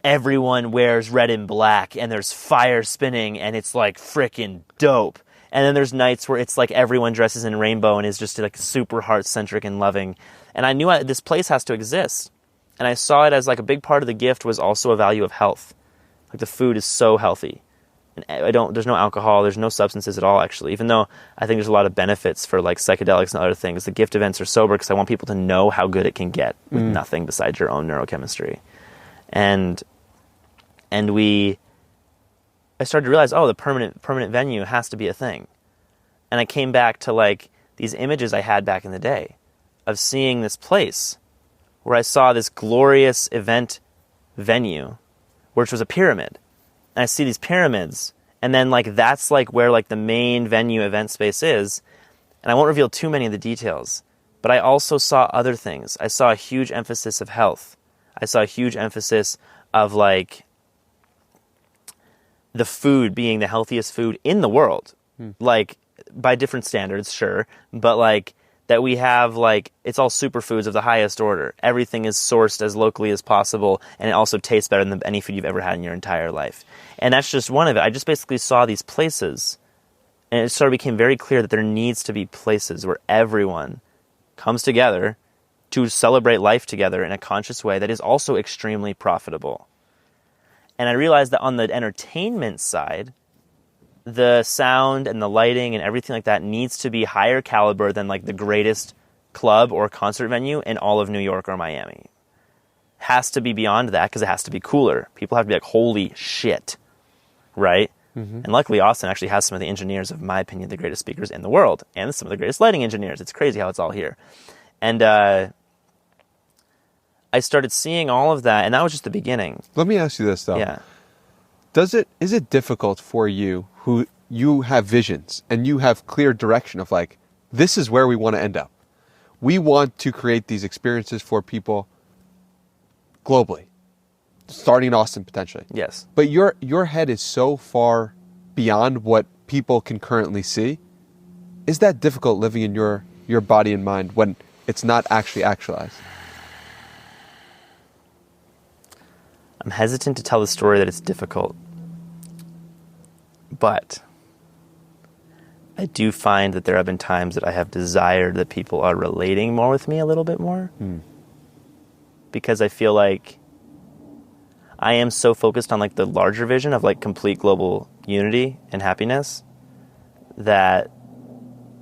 everyone wears red and black and there's fire spinning and it's like freaking dope. And then there's nights where it's like everyone dresses in rainbow and is just like super heart-centric and loving. And I knew this place has to exist. And I saw it as like a big part of the gift was also a value of health. Like the food is so healthy. And there's no alcohol, there's no substances at all actually. Even though I think there's a lot of benefits for like psychedelics and other things. The gift events are sober because I want people to know how good it can get with nothing besides your own neurochemistry. And I started to realize, oh, the permanent venue has to be a thing. And I came back to like these images I had back in the day of seeing this place where I saw this glorious event venue, which was a pyramid. And I see these pyramids, and then like that's like where like the main venue event space is. And I won't reveal too many of the details, but I also saw other things. I saw a huge emphasis of health. I saw a huge emphasis of like the food being the healthiest food in the world, like by different standards, sure, but like that we have like, it's all superfoods of the highest order. Everything is sourced as locally as possible, and it also tastes better than any food you've ever had in your entire life. And that's just one of it. I just basically saw these places And it sort of became very clear that there needs to be places where everyone comes together to celebrate life together in a conscious way that is also extremely profitable. And I realized that on the entertainment side, the sound and the lighting and everything like that needs to be higher caliber than like the greatest club or concert venue in all of New York or Miami. Has to be beyond that because it has to be cooler. People have to be like, holy shit, right? And luckily, Austin actually has some of the engineers, of my opinion, the greatest speakers in the world, and some of the greatest lighting engineers. It's crazy how it's all here. And I started seeing all of that, and that was just the beginning. Let me ask you this, though. Yeah. Is it difficult for you, who you have visions and you have clear direction of like, this is where we want to end up. We want to create these experiences for people globally, starting in Austin potentially. Yes. But your head is so far beyond what people can currently see. Is that difficult living in your body and mind when it's not actually actualized? I'm hesitant to tell the story that it's difficult. But I do find that there have been times that I have desired that people are relating more with me a little bit more. Because I feel like I am so focused on like the larger vision of like complete global unity and happiness that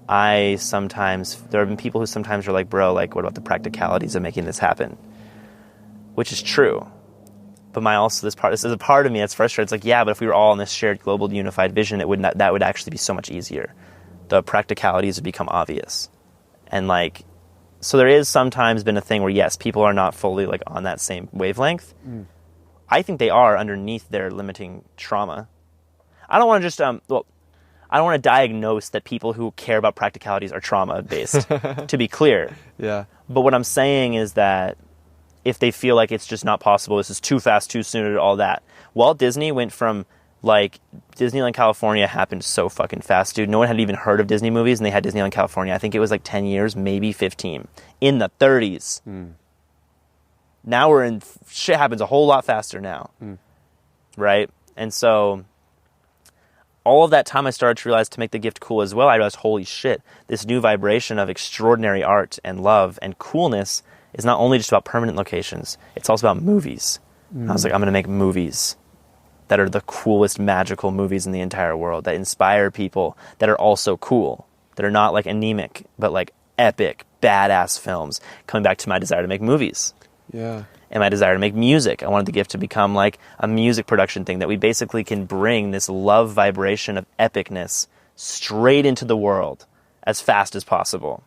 there have been people who sometimes are like, bro, like what about the practicalities of making this happen? Which is true. But this is a part of me that's frustrated. It's like, yeah, but if we were all in this shared global unified vision, that would actually be so much easier. The practicalities would become obvious. And like, so there is sometimes been a thing where yes, people are not fully like on that same wavelength. I think they are underneath their limiting trauma. I don't want to just, I don't want to diagnose that people who care about practicalities are trauma based, to be clear. Yeah. But what I'm saying is that if they feel like it's just not possible, this is too fast, too soon, all that. Walt Disney went from, like, Disneyland California happened so fucking fast, dude. No one had even heard of Disney movies, and they had Disneyland California. I think it was like 10 years, maybe 15. In the 30s. Now shit happens a whole lot faster now. Right? And so, all of that time I started to realize to make the gift cool as well, I realized, holy shit, this new vibration of extraordinary art and love and coolness is not only just about permanent locations, it's also about movies. I was like, I'm going to make movies that are the coolest magical movies in the entire world, that inspire people, that are also cool, that are not like anemic, but like epic, badass films. Coming back to my desire to make movies. Yeah. And my desire to make music. I wanted the gift to become like a music production thing that we basically can bring this love vibration of epicness straight into the world as fast as possible.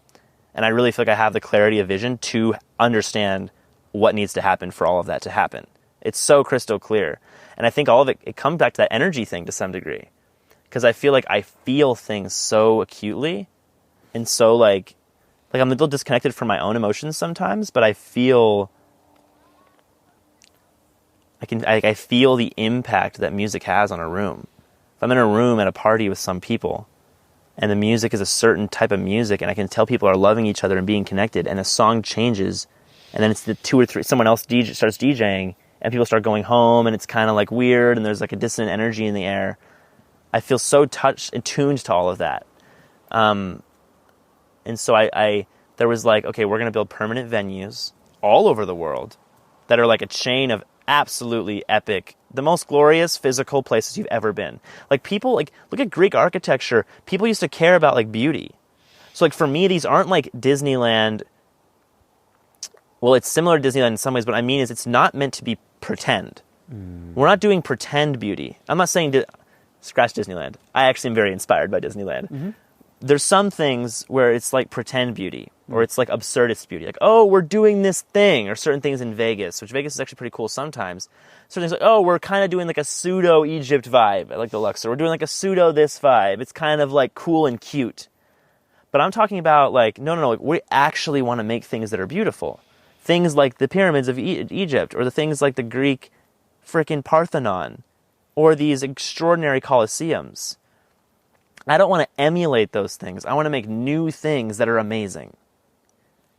And I really feel like I have the clarity of vision to understand what needs to happen for all of that to happen. It's so crystal clear. And I think all of it comes back to that energy thing to some degree. Because I feel like I feel things so acutely and so like I'm a little disconnected from my own emotions sometimes, but I feel I feel the impact that music has on a room. If I'm in a room at a party with some people and the music is a certain type of music and I can tell people are loving each other and being connected and a song changes and then it's the two or three, someone else starts DJing and people start going home and it's kind of like weird and there's like a dissonant energy in the air. I feel so touched and tuned to all of that. And so there was like, okay, we're going to build permanent venues all over the world that are like a chain of absolutely epic, the most glorious physical places you've ever been. Like people, like look at Greek architecture. People used to care about like beauty. So like for me, these aren't like Disneyland. Well, it's similar to Disneyland in some ways, but I mean is it's not meant to be pretend. We're not doing pretend beauty. I'm not saying scratch Disneyland. I actually am very inspired by Disneyland. There's some things where it's like pretend beauty or it's like absurdist beauty. Like, oh, we're doing this thing, or certain things in Vegas, which Vegas is actually pretty cool sometimes. Certain things like, oh, we're kind of doing like a pseudo Egypt vibe at like the Luxor. We're doing like a pseudo this vibe. It's kind of like cool and cute. But I'm talking about like, no, like we actually want to make things that are beautiful. Things like the pyramids of Egypt, or the things like the Greek frickin' Parthenon, or these extraordinary Colosseums. I don't want to emulate those things. I want to make new things that are amazing.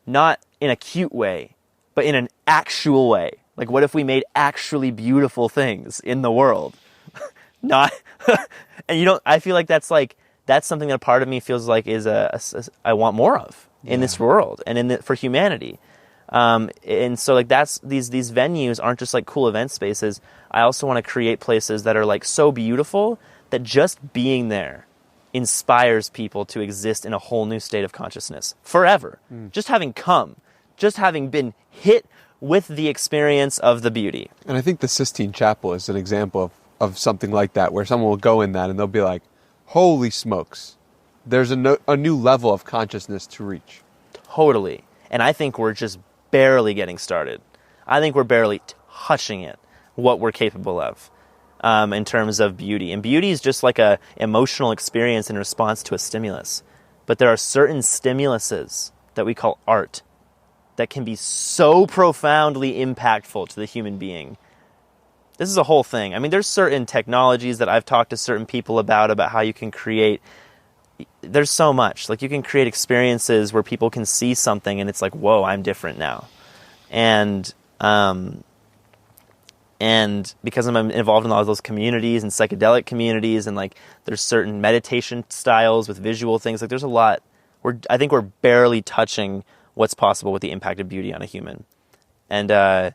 Not in a cute way, but in an actual way. Like, what if we made actually beautiful things in the world? Not, and I feel like that's like, that's something that a part of me feels like is I want more of in this world and for humanity. And so like that's these venues aren't just like cool event spaces. I also want to create places that are like so beautiful that just being there inspires people to exist in a whole new state of consciousness forever. Just having been hit with the experience of the beauty. And I think the Sistine Chapel is an example of something like that, where someone will go in that and they'll be like, holy smokes, there's a new level of consciousness to reach. Totally. And I think we're just barely getting started. I think we're barely touching it, what we're capable of in terms of beauty. And beauty is just like a emotional experience in response to a stimulus. But there are certain stimuluses that we call art that can be so profoundly impactful to the human being. This is a whole thing. I mean, there's certain technologies that I've talked to certain people about how you can create. There's so much. Like, you can create experiences where people can see something and it's like, whoa, I'm different now. And because I'm involved in all of those communities and psychedelic communities, and like there's certain meditation styles with visual things, like there's a lot. I think we're barely touching what's possible with the impact of beauty on a human. And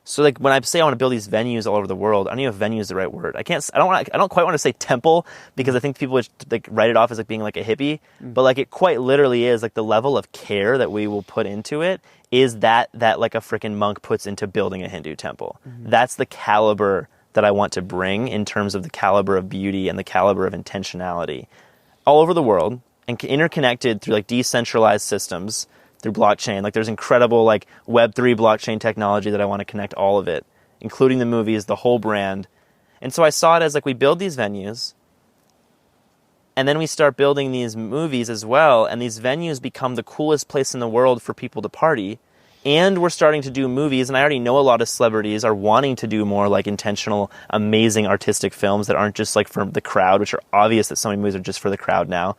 so like when I say I want to build these venues all over the world, I don't even know if venue is the right word. I don't quite want to say temple, because I think people would like write it off as like being like a hippie, but like it quite literally is. Like the level of care that we will put into it is that like a freaking monk puts into building a Hindu temple. That's the caliber that I want to bring in terms of the caliber of beauty and the caliber of intentionality all over the world, and interconnected through like decentralized systems, through blockchain. Like there's incredible like Web3 blockchain technology that I want to connect all of it, including the movies, the whole brand. And so I saw it as like we build these venues, and then we start building these movies as well, and these venues become the coolest place in the world for people to party. And we're starting to do movies, and I already know a lot of celebrities are wanting to do more like intentional, amazing artistic films that aren't just like for the crowd, which are obvious that so many movies are just for the crowd now,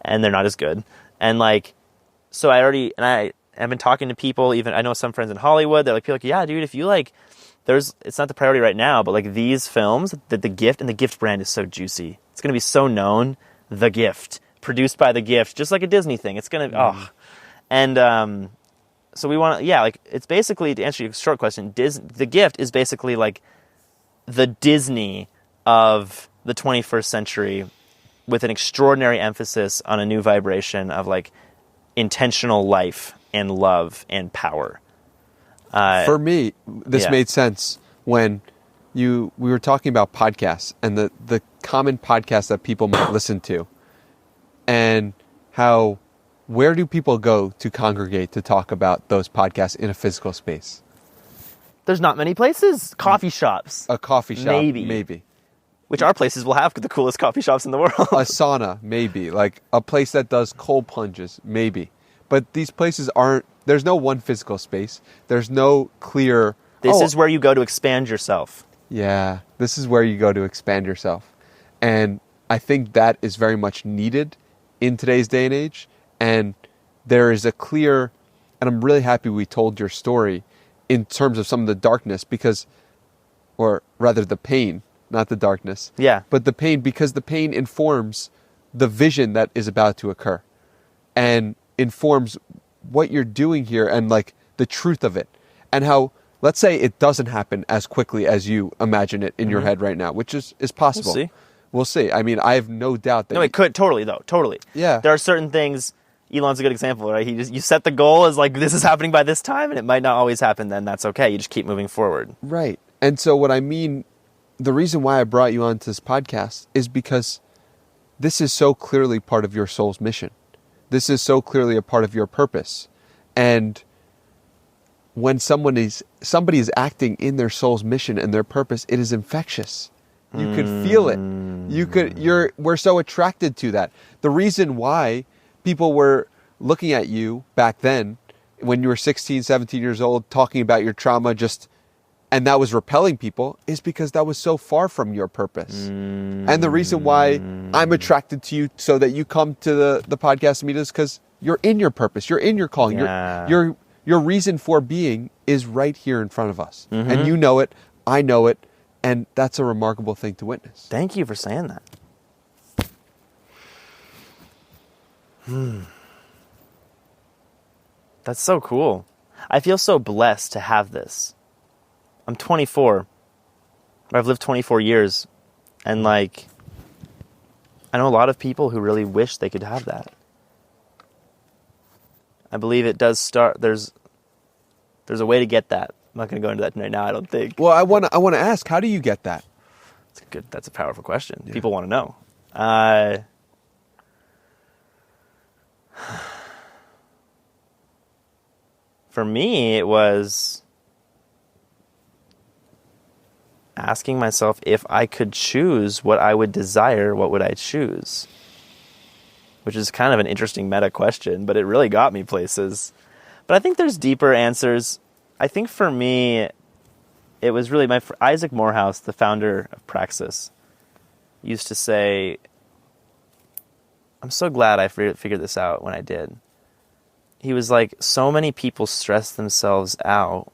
and they're not as good. And like, so I've been talking to people, even I know some friends in Hollywood, they're like, yeah, dude, if you like, it's not the priority right now, but like these films, that the Gift brand is so juicy. It's going to be so known, The Gift, produced by The Gift, just like a Disney thing. It's going to, And so we want to, like, it's basically, to answer your short question, The Gift is basically like the Disney of the 21st century, with an extraordinary emphasis on a new vibration of like intentional life and love and power. For me, this made sense when we were talking about podcasts and the common podcasts that people might listen to, and where do people go to congregate to talk about those podcasts in a physical space? There's not many places. Coffee shops. A coffee shop, maybe. Which our places will have the coolest coffee shops in the world. A sauna, maybe. Like a place that does cold plunges, maybe. But these places there's no one physical space. There's no clear... This is where you go to expand yourself. Yeah, this is where you go to expand yourself. And I think that is very much needed in today's day and age. And there is a clear... And I'm really happy we told your story in terms of some of the darkness, or rather the pain, not the darkness. Yeah. But the pain, because the pain informs the vision that is about to occur, and informs what you're doing here and like the truth of it, and how, let's say it doesn't happen as quickly as you imagine it in your head right now, which is possible. We'll see. I mean, I have no doubt that... No, it could. Totally, though. Totally. Yeah. There are certain things... Elon's a good example, right? You set the goal as like, this is happening by this time, and it might not always happen, then that's okay. You just keep moving forward. Right. And so what I mean, the reason why I brought you onto this podcast is because this is so clearly part of your soul's mission. This is so clearly a part of your purpose. And when somebody is acting in their soul's mission and their purpose, it is infectious. You could feel it. We're so attracted to that. The reason why people were looking at you back then, when you were 16, 17 years old, talking about your trauma, and that was repelling people, is because that was so far from your purpose. And the reason why I'm attracted to you, so that you come to the podcast and meet us, because you're in your purpose, you're in your calling, your reason for being is right here in front of us. And you know it, I know it, and that's a remarkable thing to witness. Thank you for saying that. That's so cool. I feel so blessed to have this. I'm 24. I've lived 24 years. And like, I know a lot of people who really wish they could have that. I believe it does start, there's a way to get that. I'm not going to go into that right now, I don't think. Well, I want to ask, how do you get that? That's a powerful question. Yeah. People want to know. For me, it was asking myself, if I could choose what I would desire, what would I choose? Which is kind of an interesting meta question, but it really got me places. But I think there's deeper answers. I think for me, it was really Isaac Morehouse, the founder of Praxis, used to say, I'm so glad I figured this out when I did. He was like, so many people stress themselves out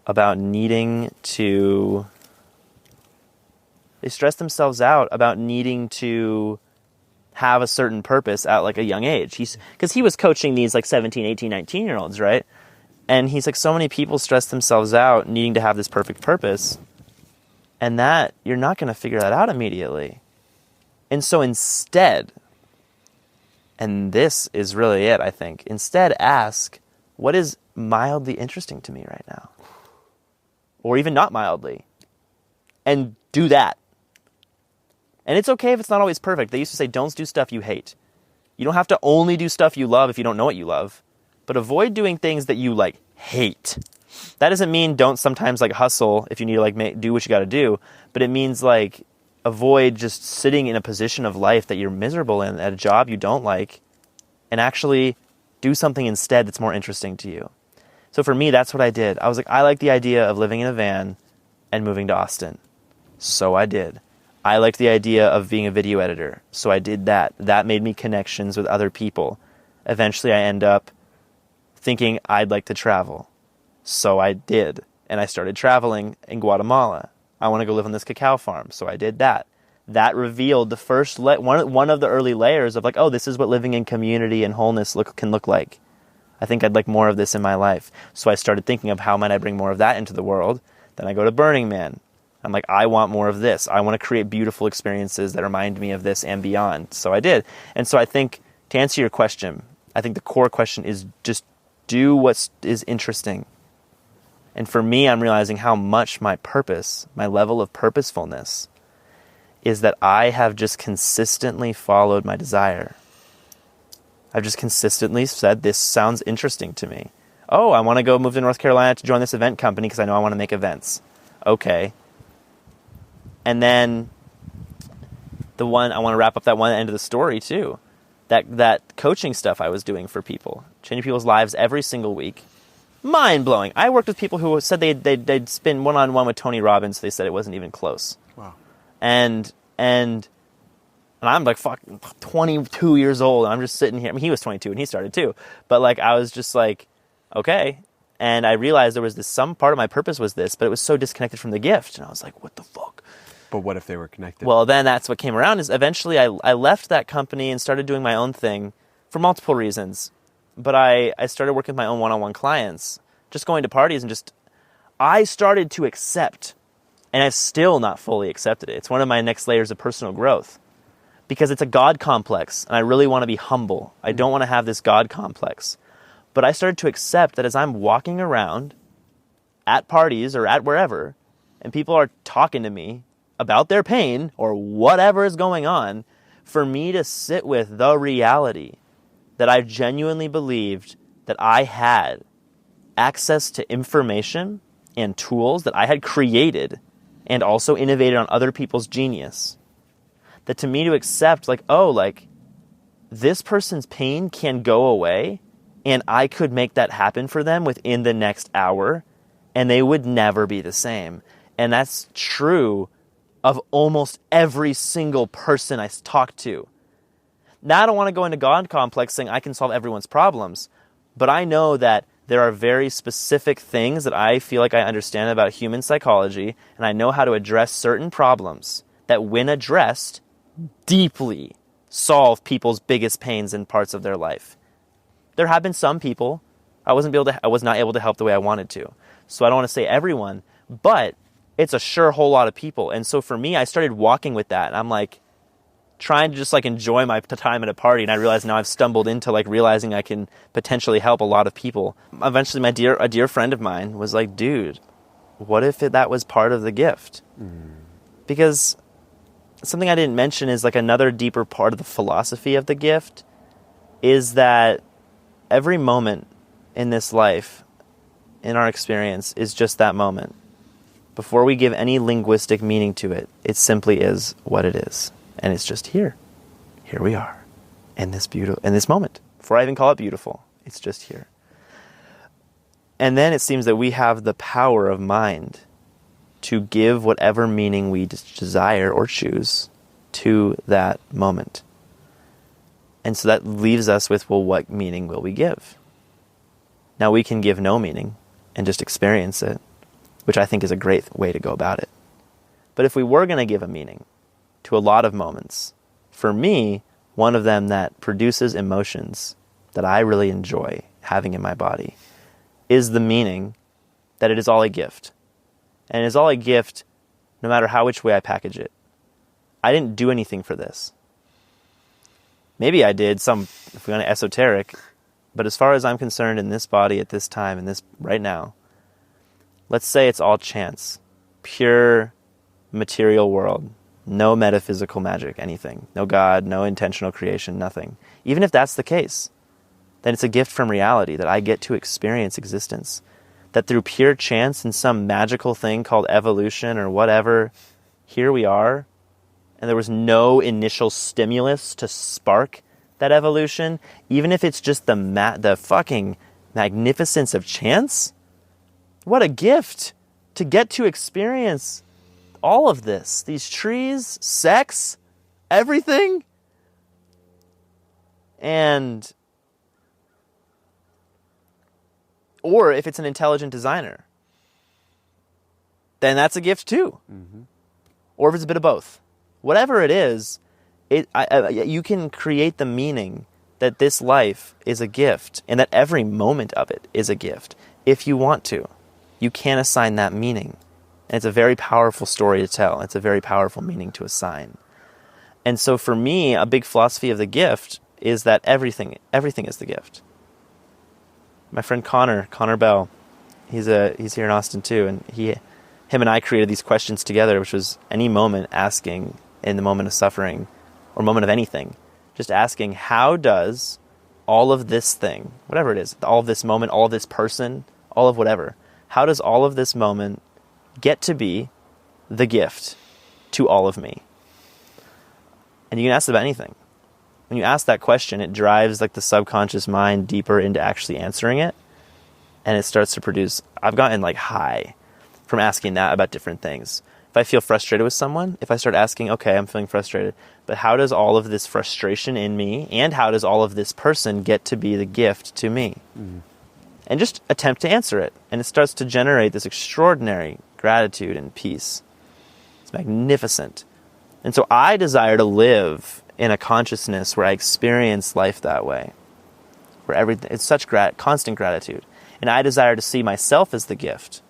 about needing to... They stress themselves out about needing to have a certain purpose at like a young age. Because he was coaching these like 17, 18, 19-year-olds, right? And he's like, so many people stress themselves out needing to have this perfect purpose, and that you're not going to figure that out immediately. And so instead, and this is really it, I think, instead ask, what is mildly interesting to me right now? Or even not mildly. And do that. And it's okay if it's not always perfect. They used to say, don't do stuff you hate. You don't have to only do stuff you love if you don't know what you love. But avoid doing things that you like hate. That doesn't mean don't sometimes like hustle if you need to like do what you got to do. But it means like avoid just sitting in a position of life that you're miserable in at a job you don't like, and actually do something instead that's more interesting to you. So for me, that's what I did. I was like, I like the idea of living in a van and moving to Austin. So I did. I liked the idea of being a video editor. So I did that. That made me connections with other people. Eventually I end up thinking I'd like to travel. So I did. And I started traveling in Guatemala. I want to go live on this cacao farm. So I did that. That revealed the first, one of the early layers of like, oh, this is what living in community and wholeness can look like. I think I'd like more of this in my life. So I started thinking of how might I bring more of that into the world. Then I go to Burning Man. I'm like, I want more of this. I want to create beautiful experiences that remind me of this and beyond. So I did. And so I think, to answer your question, I think the core question is just do what is interesting. And for me, I'm realizing how much my purpose, my level of purposefulness, is that I have just consistently followed my desire. I've just consistently said, this sounds interesting to me. Oh, I want to go move to North Carolina to join this event company because I know I want to make events. Okay. And then I want to wrap up that one end of the story too. That coaching stuff I was doing for people, changing people's lives every single week. Mind-blowing. I worked with people who said they'd spend one-on-one with Tony Robbins. They said it wasn't even close. Wow. And I'm like, 22 years old. And I'm just sitting here. I mean, he was 22 and he started too. But like, I was just like, okay. And I realized there was some part of my purpose was this, but it was so disconnected from the gift. And I was like, what the fuck? But what if they were connected? Well, then that's what came around is eventually I left that company and started doing my own thing for multiple reasons. But I started working with my own one-on-one clients, just going to parties and I started to accept, and I've still not fully accepted it. It's one of my next layers of personal growth because it's a God complex and I really want to be humble. I don't want to have this God complex. But I started to accept that as I'm walking around at parties or at wherever and people are talking to me about their pain or whatever is going on, for me to sit with the reality that I genuinely believed that I had access to information and tools that I had created and also innovated on other people's genius. That to me to accept like, oh, like this person's pain can go away and I could make that happen for them within the next hour and they would never be the same. And that's true of almost every single person I talk to. Now, I don't want to go into God complex saying I can solve everyone's problems, but I know that there are very specific things that I feel like I understand about human psychology, and I know how to address certain problems that, when addressed deeply, solve people's biggest pains and parts of their life. There have been some people I was not able to help the way I wanted to. So I don't want to say everyone, but it's a sure whole lot of people. And so for me, I started walking with that. And I'm like trying to just like enjoy my time at a party. And I realized now I've stumbled into like realizing I can potentially help a lot of people. Eventually a dear friend of mine was like, dude, what if that was part of the gift? Because something I didn't mention is like another deeper part of the philosophy of the gift is that every moment in this life, in our experience, is just that moment. Before we give any linguistic meaning to it, it simply is what it is. And it's just here. Here we are in this moment. Before I even call it beautiful, it's just here. And then it seems that we have the power of mind to give whatever meaning we desire or choose to that moment. And so that leaves us with, well, what meaning will we give? Now we can give no meaning and just experience it, which I think is a great way to go about it. But if we were going to give a meaning to a lot of moments, for me, one of them that produces emotions that I really enjoy having in my body is the meaning that it is all a gift. And it is all a gift no matter which way I package it. I didn't do anything for this. Maybe I did if we're going to esoteric, but as far as I'm concerned in this body at this time, in this right now, let's say it's all chance, pure material world, no metaphysical magic, anything, no God, no intentional creation, nothing. Even if that's the case, then it's a gift from reality that I get to experience existence. That through pure chance and some magical thing called evolution or whatever, here we are, and there was no initial stimulus to spark that evolution, even if it's just the fucking magnificence of chance. What a gift to get to experience all of this. These trees, sex, everything. Or if it's an intelligent designer, then that's a gift too. Mm-hmm. Or if it's a bit of both. Whatever it is, you can create the meaning that this life is a gift and that every moment of it is a gift if you want to. You can assign that meaning. And it's a very powerful story to tell. It's a very powerful meaning to assign. And so for me, a big philosophy of the gift is that everything is the gift. My friend Connor Bell, he's here in Austin too, and him and I created these questions together, which was any moment asking in the moment of suffering or moment of anything, just asking, how does all of this thing, whatever it is, all of this moment, all of this person, all of whatever, how does all of this moment get to be the gift to all of me? And you can ask about anything. When you ask that question, it drives like the subconscious mind deeper into actually answering it. And it starts to produce, I've gotten like high from asking that about different things. If I feel frustrated with someone, if I start asking, okay, I'm feeling frustrated, but how does all of this frustration in me and how does all of this person get to be the gift to me? Mm. And just attempt to answer it. And it starts to generate this extraordinary gratitude and peace. It's magnificent. And so I desire to live in a consciousness where I experience life that way, where everything, it's such constant gratitude. And I desire to see myself as the gift,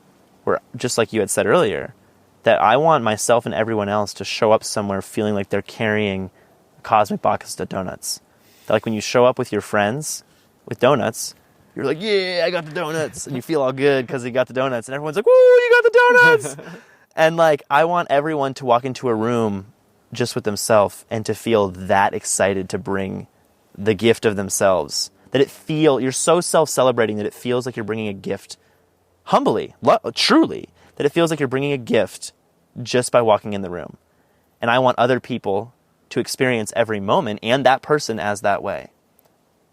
where, just like you had said earlier, that I want myself and everyone else to show up somewhere feeling like they're carrying a cosmic box of donuts. That like when you show up with your friends with donuts, you're like, yeah, I got the donuts. And you feel all good because you got the donuts. And everyone's like, woo, you got the donuts. And like, I want everyone to walk into a room just with themselves and to feel that excited to bring the gift of themselves. That you're so self-celebrating that it feels like you're bringing a gift humbly, truly, that it feels like you're bringing a gift just by walking in the room. And I want other people to experience every moment and that person as that way.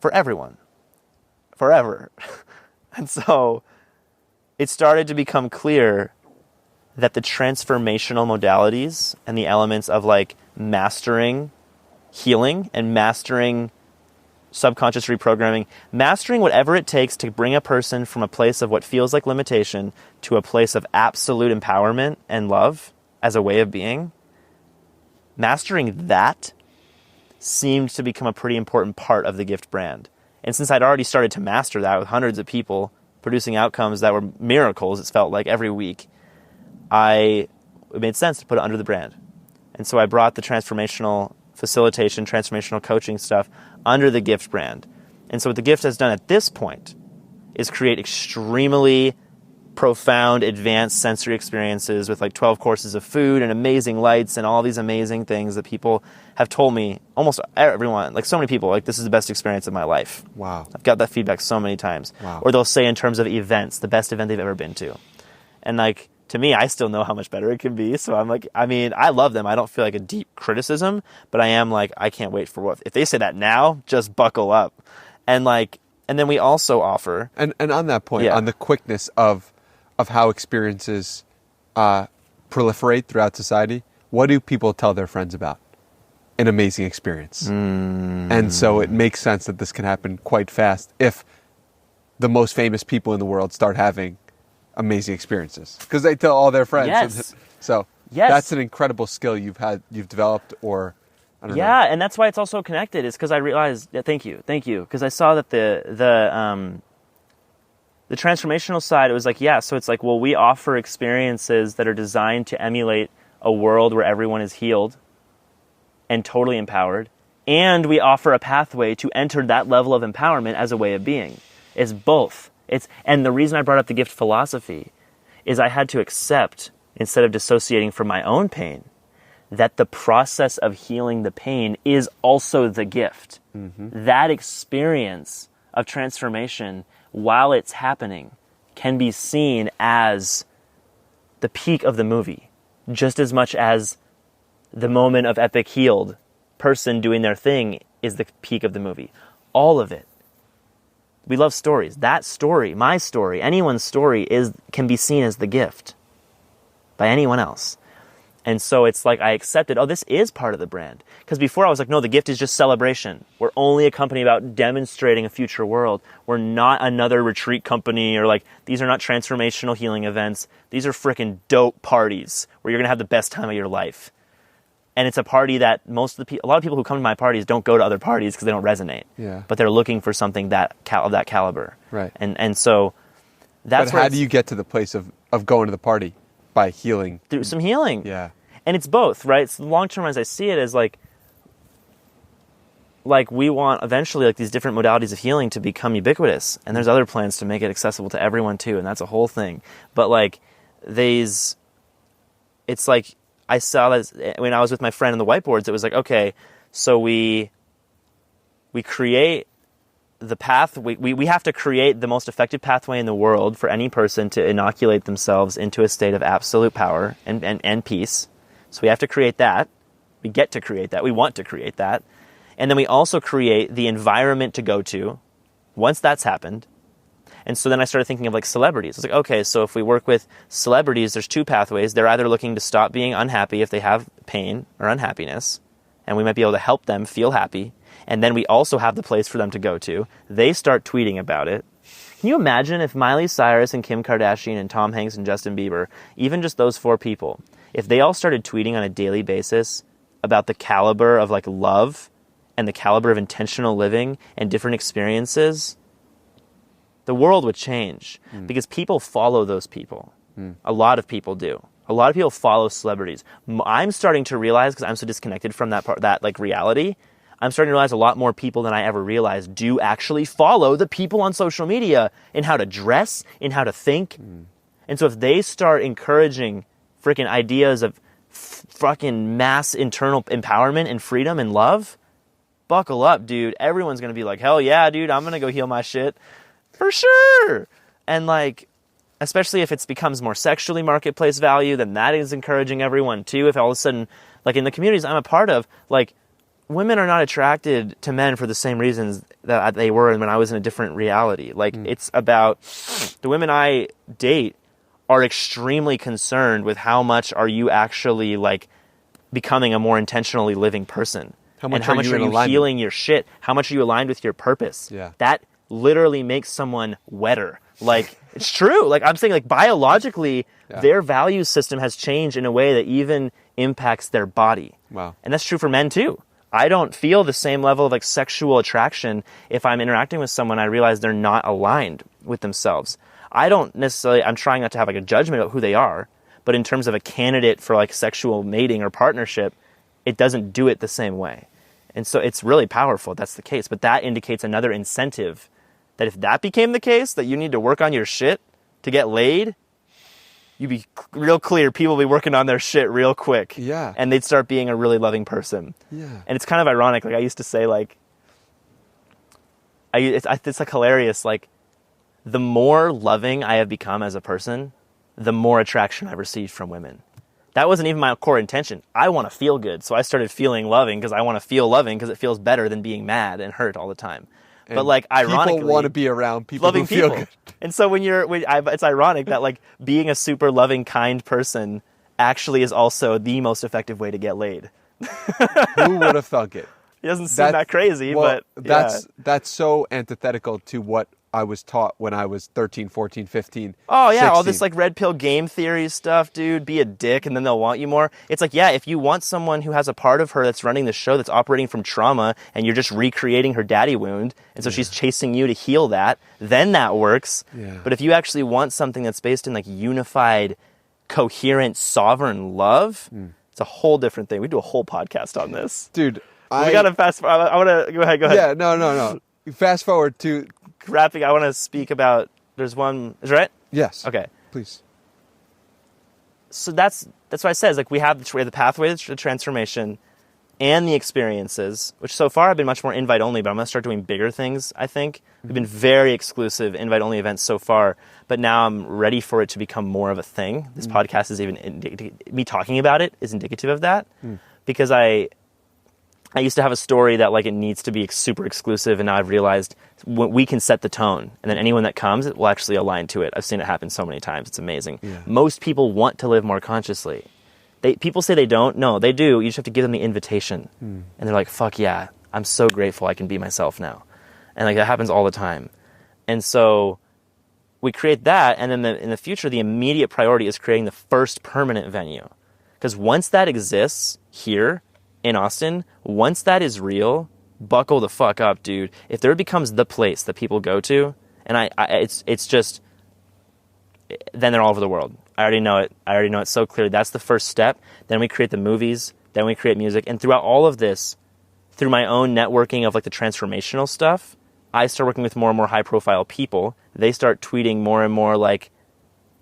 For everyone. Forever. And so it started to become clear that the transformational modalities and the elements of like mastering healing and mastering subconscious reprogramming, mastering whatever it takes to bring a person from a place of what feels like limitation to a place of absolute empowerment and love as a way of being, mastering that seemed to become a pretty important part of the gift brand. And since I'd already started to master that with hundreds of people producing outcomes that were miracles, it felt like every week, it made sense to put it under the brand. And so I brought the transformational facilitation, transformational coaching stuff under the gift brand. And so what the gift has done at this point is create extremely profound, advanced sensory experiences with like 12 courses of food and amazing lights and all these amazing things that people have told me, almost everyone, like so many people, like this is the best experience of my life. Wow. I've got that feedback so many times. Wow. Or they'll say in terms of events, the best event they've ever been to. And like, to me, I still know how much better it can be. So I'm like, I mean, I love them. I don't feel like a deep criticism, but I am like, I can't wait for what, if they say that now, just buckle up. And like, and then we also offer. And on that point, on the quickness of how experiences proliferate throughout society, what do people tell their friends about? An amazing experience. And so it makes sense that this can happen quite fast if the most famous people in the world start having amazing experiences. Because they tell all their friends. Yes. So that's an incredible skill you've developed, or I don't know. Yeah, and that's why it's also connected. Is because I realized, thank you. Because I saw that the transformational side, it was like, so it's like, well, we offer experiences that are designed to emulate a world where everyone is healed and totally empowered, and we offer a pathway to enter that level of empowerment as a way of being. It's both. And the reason I brought up the gift philosophy is I had to accept, instead of dissociating from my own pain, that the process of healing the pain is also the gift. Mm-hmm. That experience of transformation, while it's happening, can be seen as the peak of the movie, just as much as the moment of epic healed person doing their thing is the peak of the movie. All of it. We love stories. That story, my story, anyone's story can be seen as the gift by anyone else. And so it's like I accepted, this is part of the brand. Because before I was like, no, the gift is just celebration. We're only a company about demonstrating a future world. We're not another retreat company, or like, these are not transformational healing events. These are freaking dope parties where you're going to have the best time of your life. And it's a party that a lot of people who come to my parties don't go to other parties because they don't resonate. Yeah. But they're looking for something of that caliber. Right. And so that's But how do you get to the place of going to the party? By healing. Through some healing. Yeah. And it's both, right? So the long term, as I see it, is like we want eventually like these different modalities of healing to become ubiquitous. And there's other plans to make it accessible to everyone too. And that's a whole thing. But like it's like I saw that when I was with my friend on the whiteboards, it was like, okay, so we create the path, we have to create the most effective pathway in the world for any person to inoculate themselves into a state of absolute power and peace. So we have to create that. We get to create that. We want to create that. And then we also create the environment to go to once that's happened. And so then I started thinking of like celebrities. I was like, okay, so if we work with celebrities, there's two pathways. They're either looking to stop being unhappy if they have pain or unhappiness, and we might be able to help them feel happy. And then we also have the place for them to go to. They start tweeting about it. Can you imagine if Miley Cyrus and Kim Kardashian and Tom Hanks and Justin Bieber, even just those four people, if they all started tweeting on a daily basis about the caliber of like love and the caliber of intentional living and different experiences, the world would change because people follow those people. A lot of people do. A lot of people follow celebrities. I'm starting to realize, because I'm so disconnected from that like reality, I'm starting to realize a lot more people than I ever realized do actually follow the people on social media in how to dress, in how to think. And so if they start encouraging freaking ideas of fucking mass internal empowerment and freedom and love, buckle up, dude. Everyone's going to be like, hell yeah, dude, I'm going to go heal my shit. For sure. And like, especially if it becomes more sexually marketplace value, then that is encouraging everyone too. If all of a sudden, like in the communities I'm a part of, like, women are not attracted to men for the same reasons that they were when I was in a different reality. Like, it's about the women I date are extremely concerned with how much are you actually like becoming a more intentionally living person. How much are you healing your shit? How much are you aligned with your purpose? Yeah. That literally makes someone wetter. Like, it's true. Like, I'm saying, like, biologically, their value system has changed in a way that even impacts their body. Wow. And that's true for men too. I don't feel the same level of like sexual attraction if I'm interacting with someone I realize they're not aligned with themselves. I don't necessarily, I'm trying not to have like a judgment of who they are, but in terms of a candidate for like sexual mating or partnership, it doesn't do it the same way. And so it's really powerful if that's the case. But that indicates another incentive that if that became the case, that you need to work on your shit to get laid, you'd be real clear. People would be working on their shit real quick. Yeah. And they'd start being a really loving person. Yeah. And it's kind of ironic. Like I used to say, like, it's like hilarious. Like the more loving I have become as a person, the more attraction I've received from women. That wasn't even my core intention. I want to feel good. So I started feeling loving because I want to feel loving because it feels better than being mad and hurt all the time. And but like ironically, people want to be around people loving who feel people. good. And so it's ironic that like being a super loving, kind person actually is also the most effective way to get laid. Who would have thunk it? It doesn't seem that crazy, well, but that's so antithetical to what I was taught when I was 13, 14, 15. Oh, yeah, 16. all this like red pill game theory stuff, dude. Be a dick and then they'll want you more. It's like, yeah, if you want someone who has a part of her that's running the show that's operating from trauma and you're just recreating her daddy wound, and so she's chasing you to heal that, then that works. Yeah. But if you actually want something that's based in like unified, coherent, sovereign love, it's a whole different thing. We do a whole podcast on this. Dude, we got to fast forward. I want to go ahead. Yeah, no. Fast forward to wrapping. I want to speak about. There's one. Is that right? Yes. Okay. Please. So that's what I said. Is like we have the pathway to transformation, and the experiences, which so far have been much more invite only. But I'm gonna start doing bigger things. I think we've been very exclusive invite only events so far, but now I'm ready for it to become more of a thing. This podcast is even me talking about it is indicative of that, because I used to have a story that like it needs to be super exclusive, and now I've realized we can set the tone, and then anyone that comes will actually align to it. I've seen it happen so many times. It's amazing. Yeah. Most people want to live more consciously. People say they don't. No, they do. You just have to give them the invitation. And they're like, fuck yeah, I'm so grateful I can be myself now. And like that happens all the time. And so we create that, and then in the future, the immediate priority is creating the first permanent venue. Because once that exists here, in Austin, once that is real, buckle the fuck up, dude. If there becomes the place that people go to, and it's just, then they're all over the world. I already know it. I already know it so clearly. That's the first step. Then we create the movies. Then we create music. And throughout all of this, through my own networking of like the transformational stuff, I start working with more and more high-profile people. They start tweeting more and more like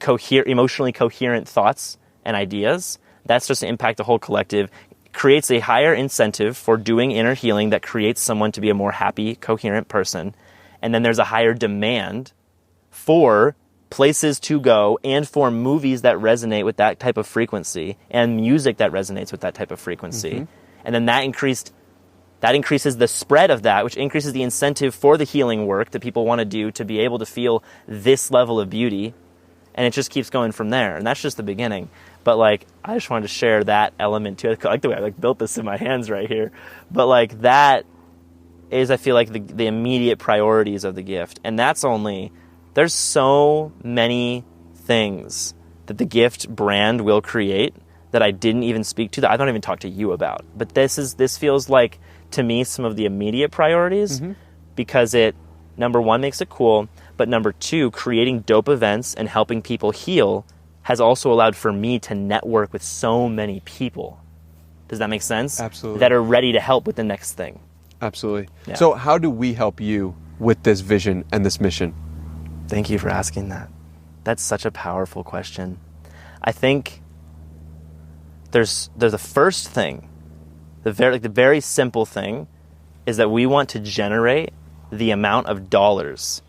emotionally coherent thoughts and ideas. That starts to impact the whole collective. Creates a higher incentive for doing inner healing that creates someone to be a more happy, coherent person. And then there's a higher demand for places to go and for movies that resonate with that type of frequency and music that resonates with that type of frequency. And then that increases the spread of that, which increases the incentive for the healing work that people want to do to be able to feel this level of beauty. And it just keeps going from there. And that's just the beginning. But like, I just wanted to share that element too. I like the way I like built this in my hands right here. But like that is, I feel like the immediate priorities of the gift. And that's only, there's so many things that the gift brand will create that I didn't even speak to, that I don't even talk to you about. But this feels like, to me, some of the immediate priorities, because it, number one, makes it cool, but number two, creating dope events and helping people heal has also allowed for me to network with so many people. Does that make sense? Absolutely. That are ready to help with the next thing. Absolutely. Yeah. So how do we help you with this vision and this mission? Thank you for asking that. That's such a powerful question. I think there's a first thing, the very simple thing, is that we want to generate the amount of dollars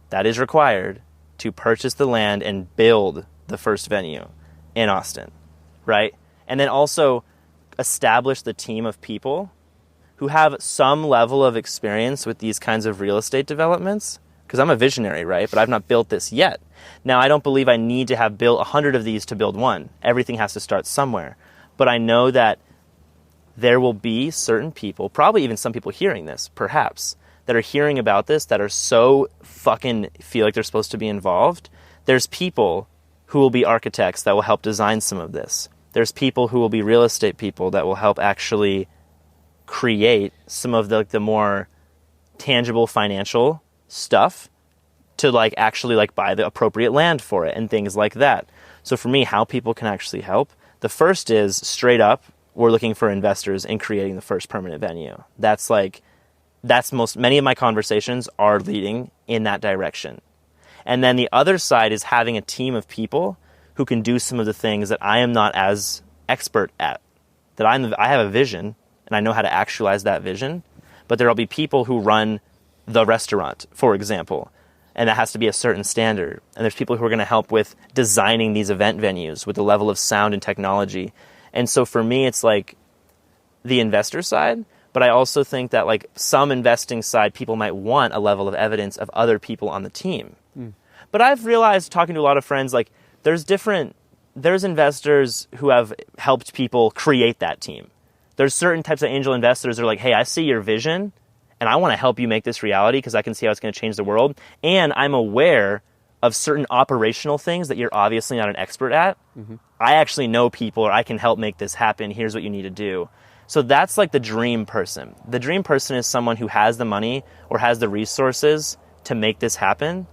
that is required to purchase the land and build the first venue in Austin, right? And then also establish the team of people who have some level of experience with these kinds of real estate developments, because I'm a visionary, right? But I've not built this yet. Now, I don't believe I need to have built 100 of these to build one. Everything has to start somewhere. But I know that there will be certain people, probably even some people hearing this, perhaps, that are hearing about this, that are so fucking feel like they're supposed to be involved. There's people who will be architects that will help design some of this. There's people who will be real estate people that will help actually create some of the more tangible financial stuff to like actually like buy the appropriate land for it and things like that. So for me, how people can actually help, the first is straight up, we're looking for investors in creating the first permanent venue. Many of my conversations are leading in that direction. And then the other side is having a team of people who can do some of the things that I am not as expert at. I have a vision and I know how to actualize that vision, but there'll be people who run the restaurant, for example, and that has to be a certain standard. And there's people who are going to help with designing these event venues with the level of sound and technology. And so for me, it's like the investor side, but I also think that like some investing side, people might want a level of evidence of other people on the team. But I've realized, talking to a lot of friends, like there's investors who have helped people create that team. There's certain types of angel investors that are like, hey, I see your vision and I want to help you make this reality because I can see how it's going to change the world. And I'm aware of certain operational things that you're obviously not an expert at. I actually know people, or I can help make this happen. Here's what you need to do. So that's like the dream person. The dream person is someone who has the money or has the resources to make this happen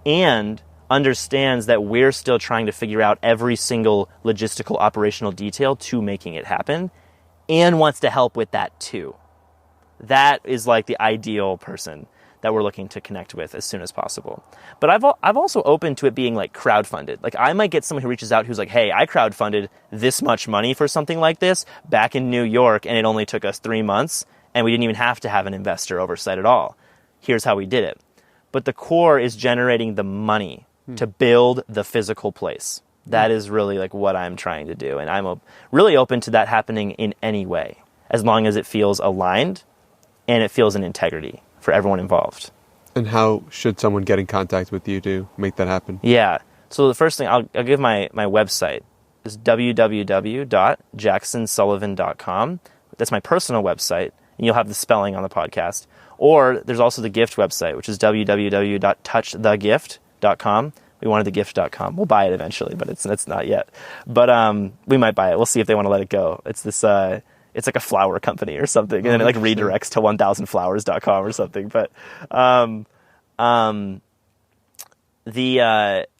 and understands that we're still trying to figure out every single logistical operational detail to making it happen and wants to help with that too. That is like the ideal person that we're looking to connect with as soon as possible. But I've also opened to it being like crowdfunded. Like I might get someone who reaches out who's like, hey, I crowdfunded this much money for something like this back in New York and it only took us 3 months and we didn't even have to have an investor oversight at all. Here's how we did it. But the core is generating the money to build the physical place. That is really like what I'm trying to do. And I'm really open to that happening in any way, as long as it feels aligned and it feels in integrity for everyone involved. And how should someone get in contact with you to make that happen? Yeah. So the first thing, I'll give my website. Is www.jacksonsullivan.com. That's my personal website, and you'll have the spelling on the podcast. Or there's also the gift website, which is www.touchthegift.com. We wanted the gift.com. We'll buy it eventually, but it's not yet. But we might buy it. We'll see if they want to let it go. It's this it's like a flower company or something, and then it like redirects to 1000flowers.com or something. But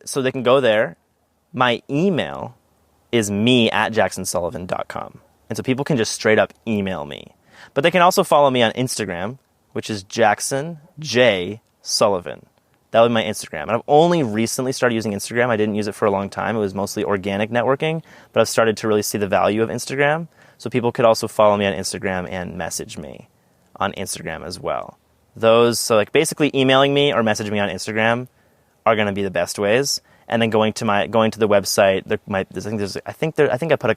so they can go there. My email is me@jacksonsullivan.com. And so people can just straight up email me. But they can also follow me on Instagram, which is Jackson J. Sullivan. That was my Instagram. And I've only recently started using Instagram. I didn't use it for a long time. It was mostly organic networking, but I've started to really see the value of Instagram. So people could also follow me on Instagram and message me on Instagram as well. So like basically emailing me or messaging me on Instagram are going to be the best ways. And then going to the website,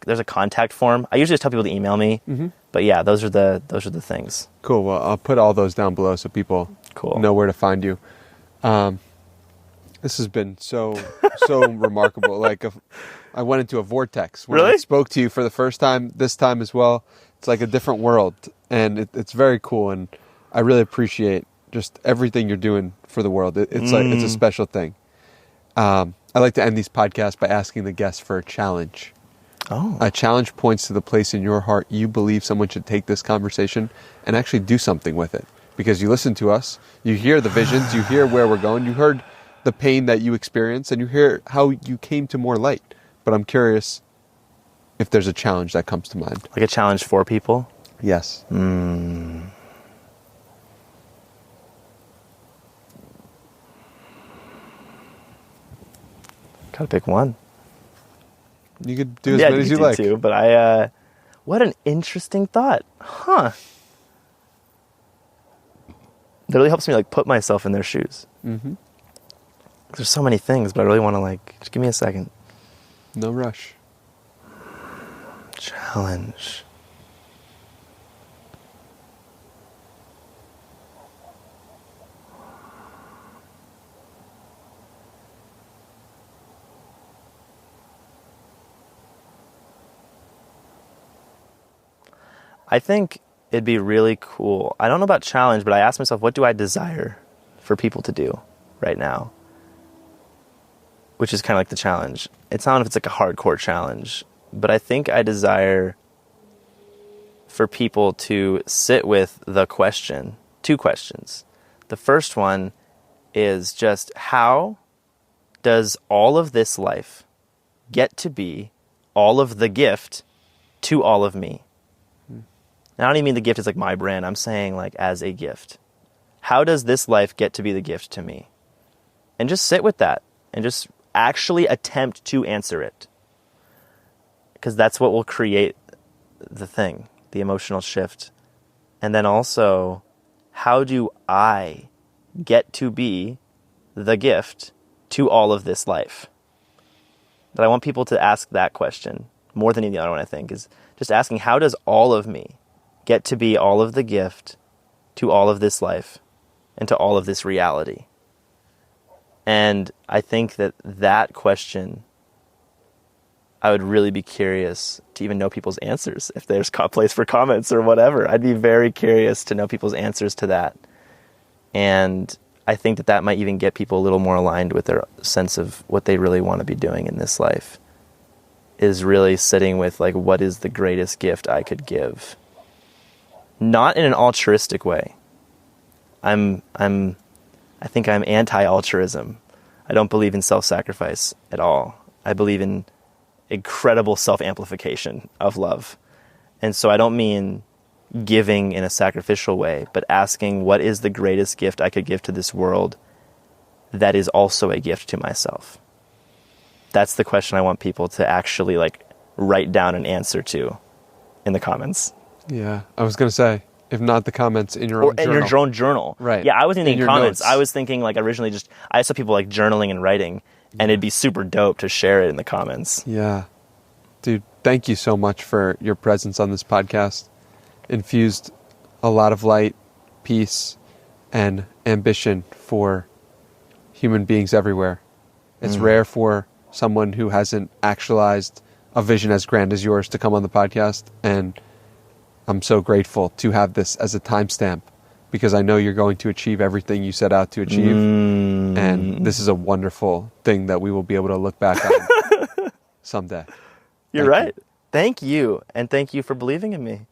there's a contact form. I usually just tell people to email me, but yeah, those are the things. Cool. Well, I'll put all those down below so people know where to find you. This has been so remarkable. Like I went into a vortex when I spoke to you for the first time. This time as well, it's like a different world, and it's very cool. And I really appreciate just everything you're doing for the world. It's a special thing. I like to end these podcasts by asking the guests for a challenge. A challenge points to the place in your heart you believe someone should take this conversation and actually do something with it. Because you listen to us, you hear the visions, you hear where we're going, you heard the pain that you experienced, and you hear how you came to more light. But I'm curious if there's a challenge that comes to mind. Like a challenge for people? Yes. Gotta pick one. You could do as many as you like. Too, but what an interesting thought. Huh. That really helps me like put myself in their shoes. There's so many things, but I really want to just give me a second. No rush. Challenge. I think it'd be really cool. I don't know about challenge, but I asked myself, what do I desire for people to do right now? Which is kind of like the challenge. It's not if it's like a hardcore challenge, but I think I desire for people to sit with the question, 2 questions. The first one is just, how does all of this life get to be all of the gift to all of me? And I don't even mean the gift is like my brand. I'm saying like as a gift. How does this life get to be the gift to me? And just sit with that and just actually attempt to answer it. Because that's what will create the thing, the emotional shift. And then also, how do I get to be the gift to all of this life? But I want people to ask that question more than any other one, I think, is just asking, how does all of me get to be all of the gift to all of this life and to all of this reality? And I think that question, I would really be curious to even know people's answers. If there's a place for comments or whatever, I'd be very curious to know people's answers to that. And I think that might even get people a little more aligned with their sense of what they really want to be doing in this life, is really sitting with like, what is the greatest gift I could give? Not in an altruistic way. I think I'm anti-altruism. I don't believe in self-sacrifice at all. I believe in incredible self-amplification of love. And so I don't mean giving in a sacrificial way, but asking, what is the greatest gift I could give to this world that is also a gift to myself? That's the question I want people to actually like write down an answer to in the comments. Yeah, I was going to say, if not the comments, in your own journal. In your own journal. Right. Yeah, I wasn't thinking comments. Notes. I was thinking like originally I saw people like journaling and writing, and it'd be super dope to share it in the comments. Yeah. Dude, thank you so much for your presence on this podcast. Infused a lot of light, peace, and ambition for human beings everywhere. It's rare for someone who hasn't actualized a vision as grand as yours to come on the podcast, and I'm so grateful to have this as a timestamp, because I know you're going to achieve everything you set out to achieve, and this is a wonderful thing that we will be able to look back on someday. You're right. Thank you, and thank you for believing in me.